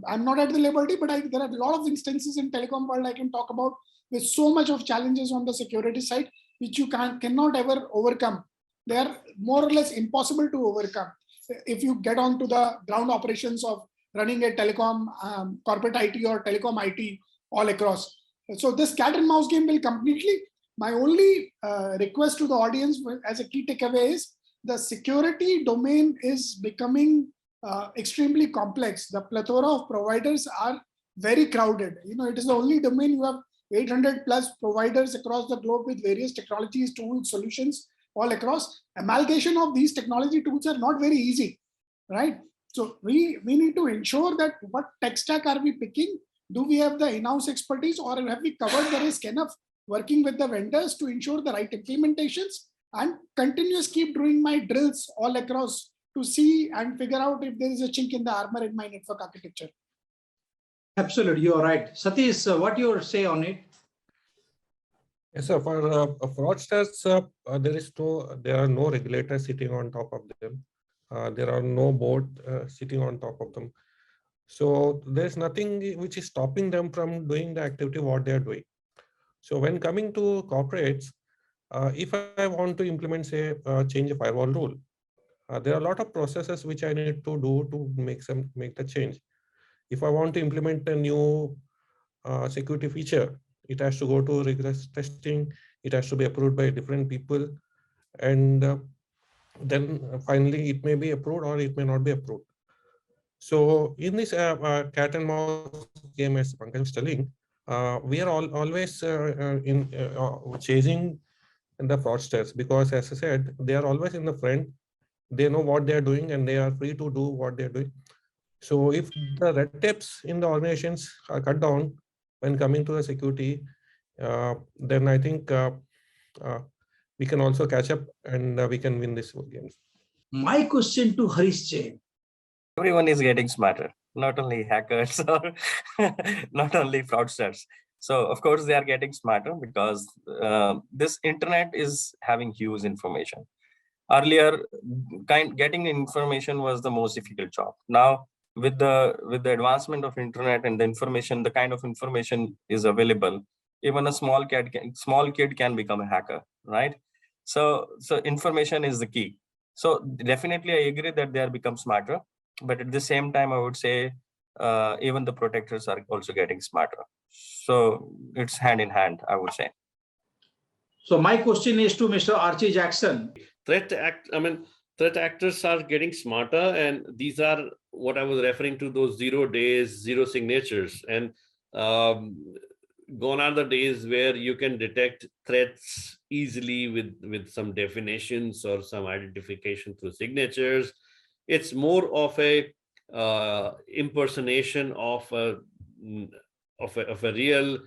I'm not at the liberty, but there are a lot of instances in telecom world I can talk about with so much of challenges on the security side, which you cannot ever overcome. They are more or less impossible to overcome if you get on to the ground operations of running a telecom, corporate IT or telecom IT all across. So this cat and mouse game will completely. My only request to the audience as a key takeaway is the security domain is becoming extremely complex. The plethora of providers are very crowded. It is the only domain you have 800 plus providers across the globe with various technologies, tools, solutions all across. Amalgamation of these technology tools are not very easy, right? So we need to ensure that what tech stack are we picking? Do we have the in-house expertise, or have we covered the risk enough working with the vendors to ensure the right implementations, and continuous keep doing my drills all across to see and figure out if there is a chink in the armor in my network architecture. Absolutely, you are right. Satish, what you say on it? Yes, sir. For fraudsters, there are no regulators sitting on top of them. There are no board sitting on top of them. So there's nothing which is stopping them from doing the activity what they are doing. So when coming to corporates, if I want to implement, say, change a firewall rule, there are a lot of processes which I need to do to make the change. If I want to implement a new security feature, it has to go to rigorous testing. It has to be approved by different people, and then finally it may be approved or it may not be approved. So in this cat and mouse game, as Pankaj was telling, we are always chasing the fraudsters, because as I said, they are always in the front. They know what they are doing and they are free to do what they are doing. So if the red tapes in the organizations are cut down when coming to the security, then I think we can also catch up and we can win this game. My question to Harish Jain. Everyone is getting smarter, not only hackers or not only fraudsters. So of course they are getting smarter because this internet is having huge information. Earlier, getting information was the most difficult job. Now, with the advancement of internet and the information, the kind of information is available, even a small kid can become a hacker, right? So information is the key. So definitely, I agree that they are become smarter, but at the same time, I would say even the protectors are also getting smarter. So it's hand in hand, I would say. So my question is to Mr. Archie Jackson. Threat actors are getting smarter, and these are what I was referring to, those 0 days, 0 signatures. And gone are the days where you can detect threats easily with some definitions or some identification through signatures. It's more of a impersonation of a real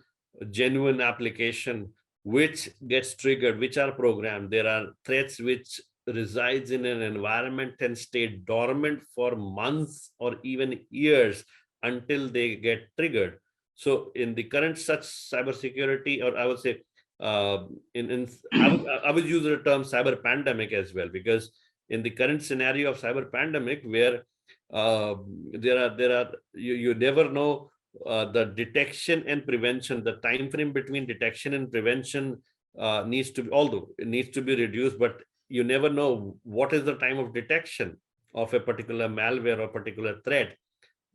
genuine application which gets triggered, which are programmed. There are threats which resides in an environment and stay dormant for months or even years until they get triggered. So in the current such cybersecurity, or I would say, I would use the term cyber pandemic as well, because in the current scenario of cyber pandemic, where you never know the detection and prevention, the time frame between detection and prevention needs to be, although it needs to be reduced, but you never know what is the time of detection of a particular malware or particular threat.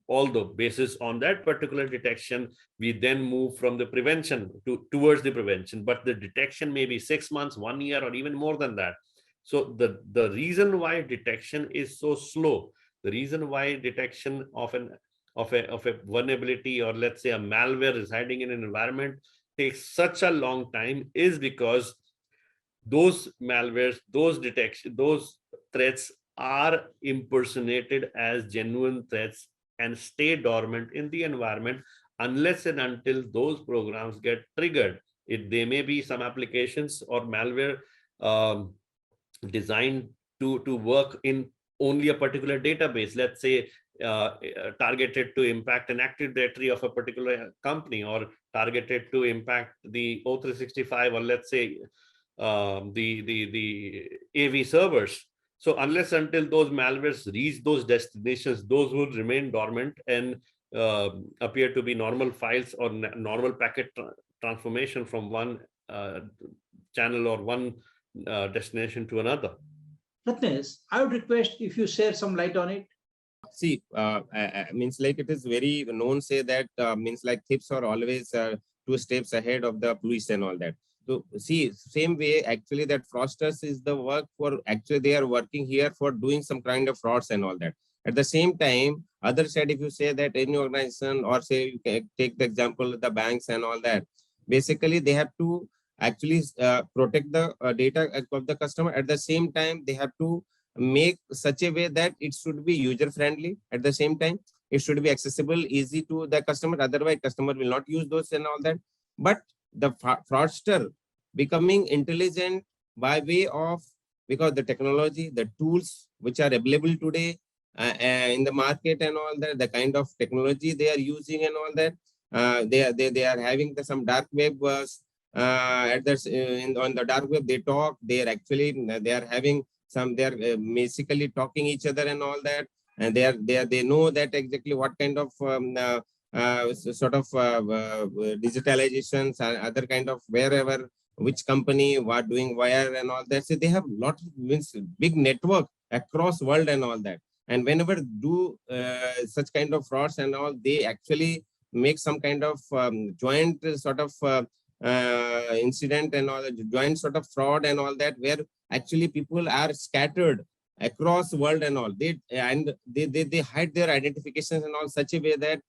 Although basis on that particular detection, we then move from the prevention towards the prevention, but the detection may be 6 months, 1 year, or even more than that. So the reason why detection is so slow, the reason why detection of a vulnerability, or let's say a malware residing in an environment, takes such a long time is because those malwares, those threats are impersonated as genuine threats and stay dormant in the environment unless and until those programs get triggered. They may be some applications or malware designed to work in only a particular database, let's say targeted to impact an Active Directory of a particular company, or targeted to impact the O365, or let's say the AV servers. So unless until those malwares reach those destinations, those would remain dormant and appear to be normal files or normal packet transformation from one channel or one destination to another. Ratnesh, I would request if you share some light on it. See, means like it is very known say that means like thieves are always 2 steps ahead of the police and all that. So see, same way actually that fraudsters is the work for, actually they are working here for doing some kind of frauds and all that. At the same time, other side, if you say that any organization, or say you can take the example of the banks and all that, basically they have to actually protect the data of the customer. At the same time, they have to make such a way that it should be user friendly. At the same time, it should be accessible, easy to the customer. Otherwise, customer will not use those and all that. But the fraudster becoming intelligent by way of, because the technology, the tools which are available today in the market and all that, the kind of technology they are using and all that, they are having some dark web on the dark web. They talk. They are actually having some. They are basically talking each other and all that, and they know that exactly what kind of sort of digitalizations, other kind of wherever, which company, what doing where and all that. So they have lot means big network across world and all that. And whenever do such kind of frauds and all, they actually make some kind of joint sort of incident and all, joint sort of fraud and all that, where actually people are scattered across world and all. They hide their identifications and all such a way that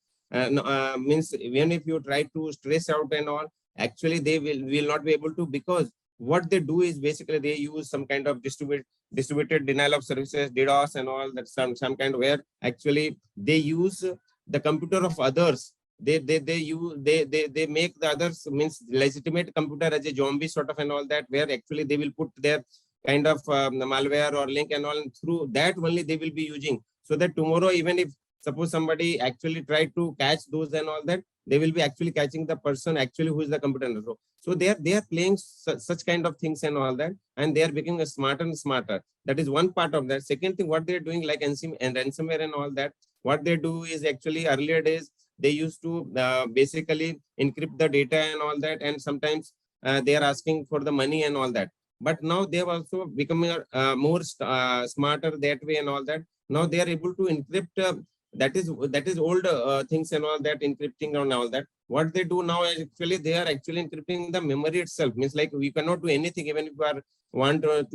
means even if you try to stress out and all, actually they will not be able to, because what they do is basically they use some kind of distributed denial of services, DDoS and all that, some kind of where actually they use the computer of others. They make the others, means legitimate computer as a zombie sort of and all that, where actually they will put their kind of malware or link and all, and through that only they will be using, so that tomorrow even if suppose somebody actually try to catch those and all that, they will be actually catching the person actually who is the computer. So they are playing such kind of things and all that, and they are becoming smarter and smarter. That is one part of that. Second thing, what they are doing like ransomware and all that, what they do is actually earlier days they used to basically encrypt the data and all that, and sometimes they are asking for the money and all that. But now they have also becoming more smarter that way and all that. Now they are able to encrypt. That is old things and all that, encrypting and all that. What they do now is actually they are actually encrypting the memory itself. Means like we cannot do anything even if you are want to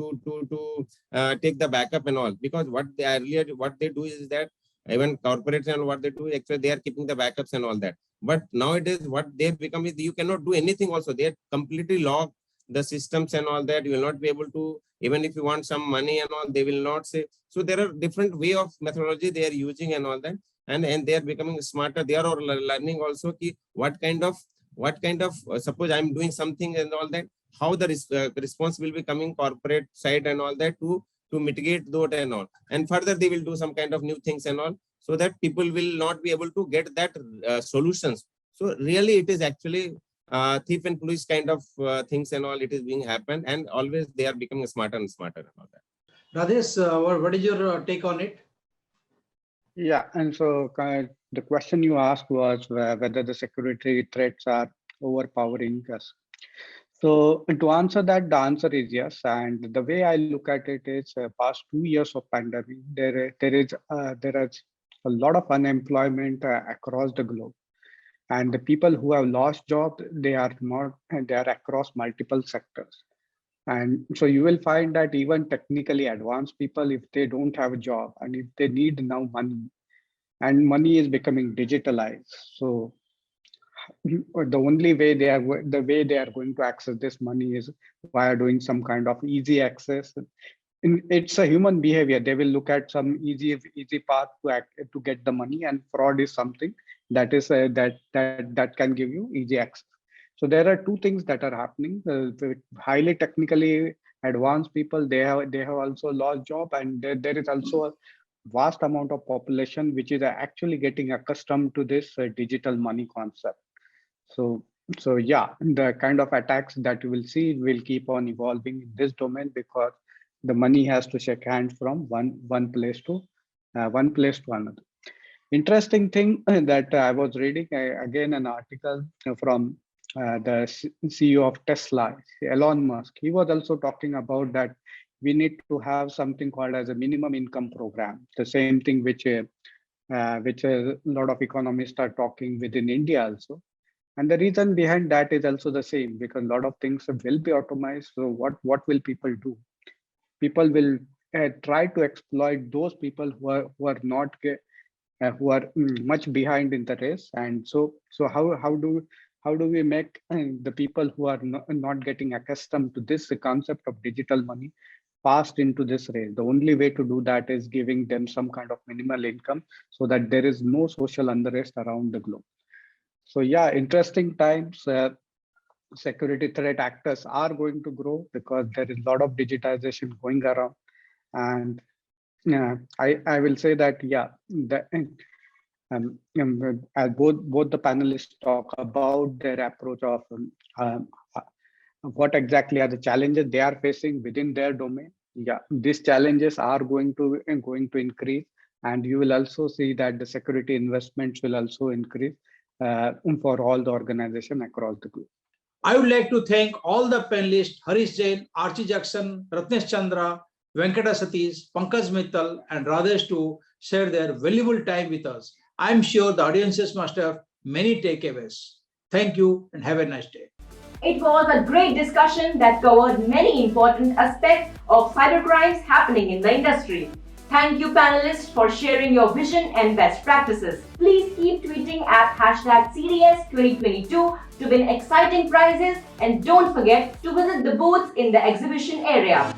take the backup and all, because what they do is that even corporates and what they do actually they are keeping the backups and all that. But nowadays what they become is you cannot do anything. Also they are completely locked the systems and all that. You will not be able to, even if you want some money and all, they will not say. So there are different way of methodology they are using and all that, and they are becoming smarter. They are learning also what kind of suppose I'm doing something and all that, how the response will be coming corporate side and all that to mitigate that and all. And further they will do some kind of new things and all, so that people will not be able to get that solutions. So really it is actually thief and police kind of things and all, it is being happened, and always they are becoming smarter and smarter and all that. Rajesh, what is your take on it? Yeah, and so the question you asked was whether the security threats are overpowering us. So to answer that, the answer is yes. And the way I look at it is, past 2 years of pandemic, there is a lot of unemployment across the globe. And the people who have lost jobs, they are across multiple sectors. And so you will find that even technically advanced people, if they don't have a job and if they need now money, and money is becoming digitalized, so the only way they are going to access this money is via doing some kind of easy access. It's a human behavior. They will look at some easy path to get the money, and fraud is something that is that can give you easy access. So there are two things that are happening. The highly technically advanced people, they have also lost job, and there is also a vast amount of population which is actually getting accustomed to this digital money concept. So yeah, the kind of attacks that you will see will keep on evolving in this domain, because the money has to shake hands from one place to another. Interesting thing that I was reading again an article from the CEO of Tesla, Elon Musk. He was also talking about that we need to have something called as a minimum income program. The same thing which a lot of economists are talking within India also. And the reason behind that is also the same, because a lot of things will be automated. So what will people do? People will try to exploit those people who are not much behind in the race. And so how do we make the people who are not getting accustomed to this concept of digital money passed into this race? The only way to do that is giving them some kind of minimal income, so that there is no social unrest around the globe. So yeah, interesting times. Security threat actors are going to grow because there is a lot of digitization going around. And I will say that, yeah, as both the panelists talk about their approach of what exactly are the challenges they are facing within their domain. Yeah, these challenges are going to increase, and you will also see that the security investments will also increase for all the organization across the globe. I would like to thank all the panelists, Harish Jain, Archie Jackson, Ratnesh Chandra, Venkata Satish, Pankaj Mittal, and Rajesh to share their valuable time with us. I'm sure the audiences must have many takeaways. Thank you and have a nice day. It was a great discussion that covered many important aspects of cybercrimes happening in the industry. Thank you, panelists, for sharing your vision and best practices. Please keep tweeting at #CDS2022 to win exciting prizes, and don't forget to visit the booths in the exhibition area.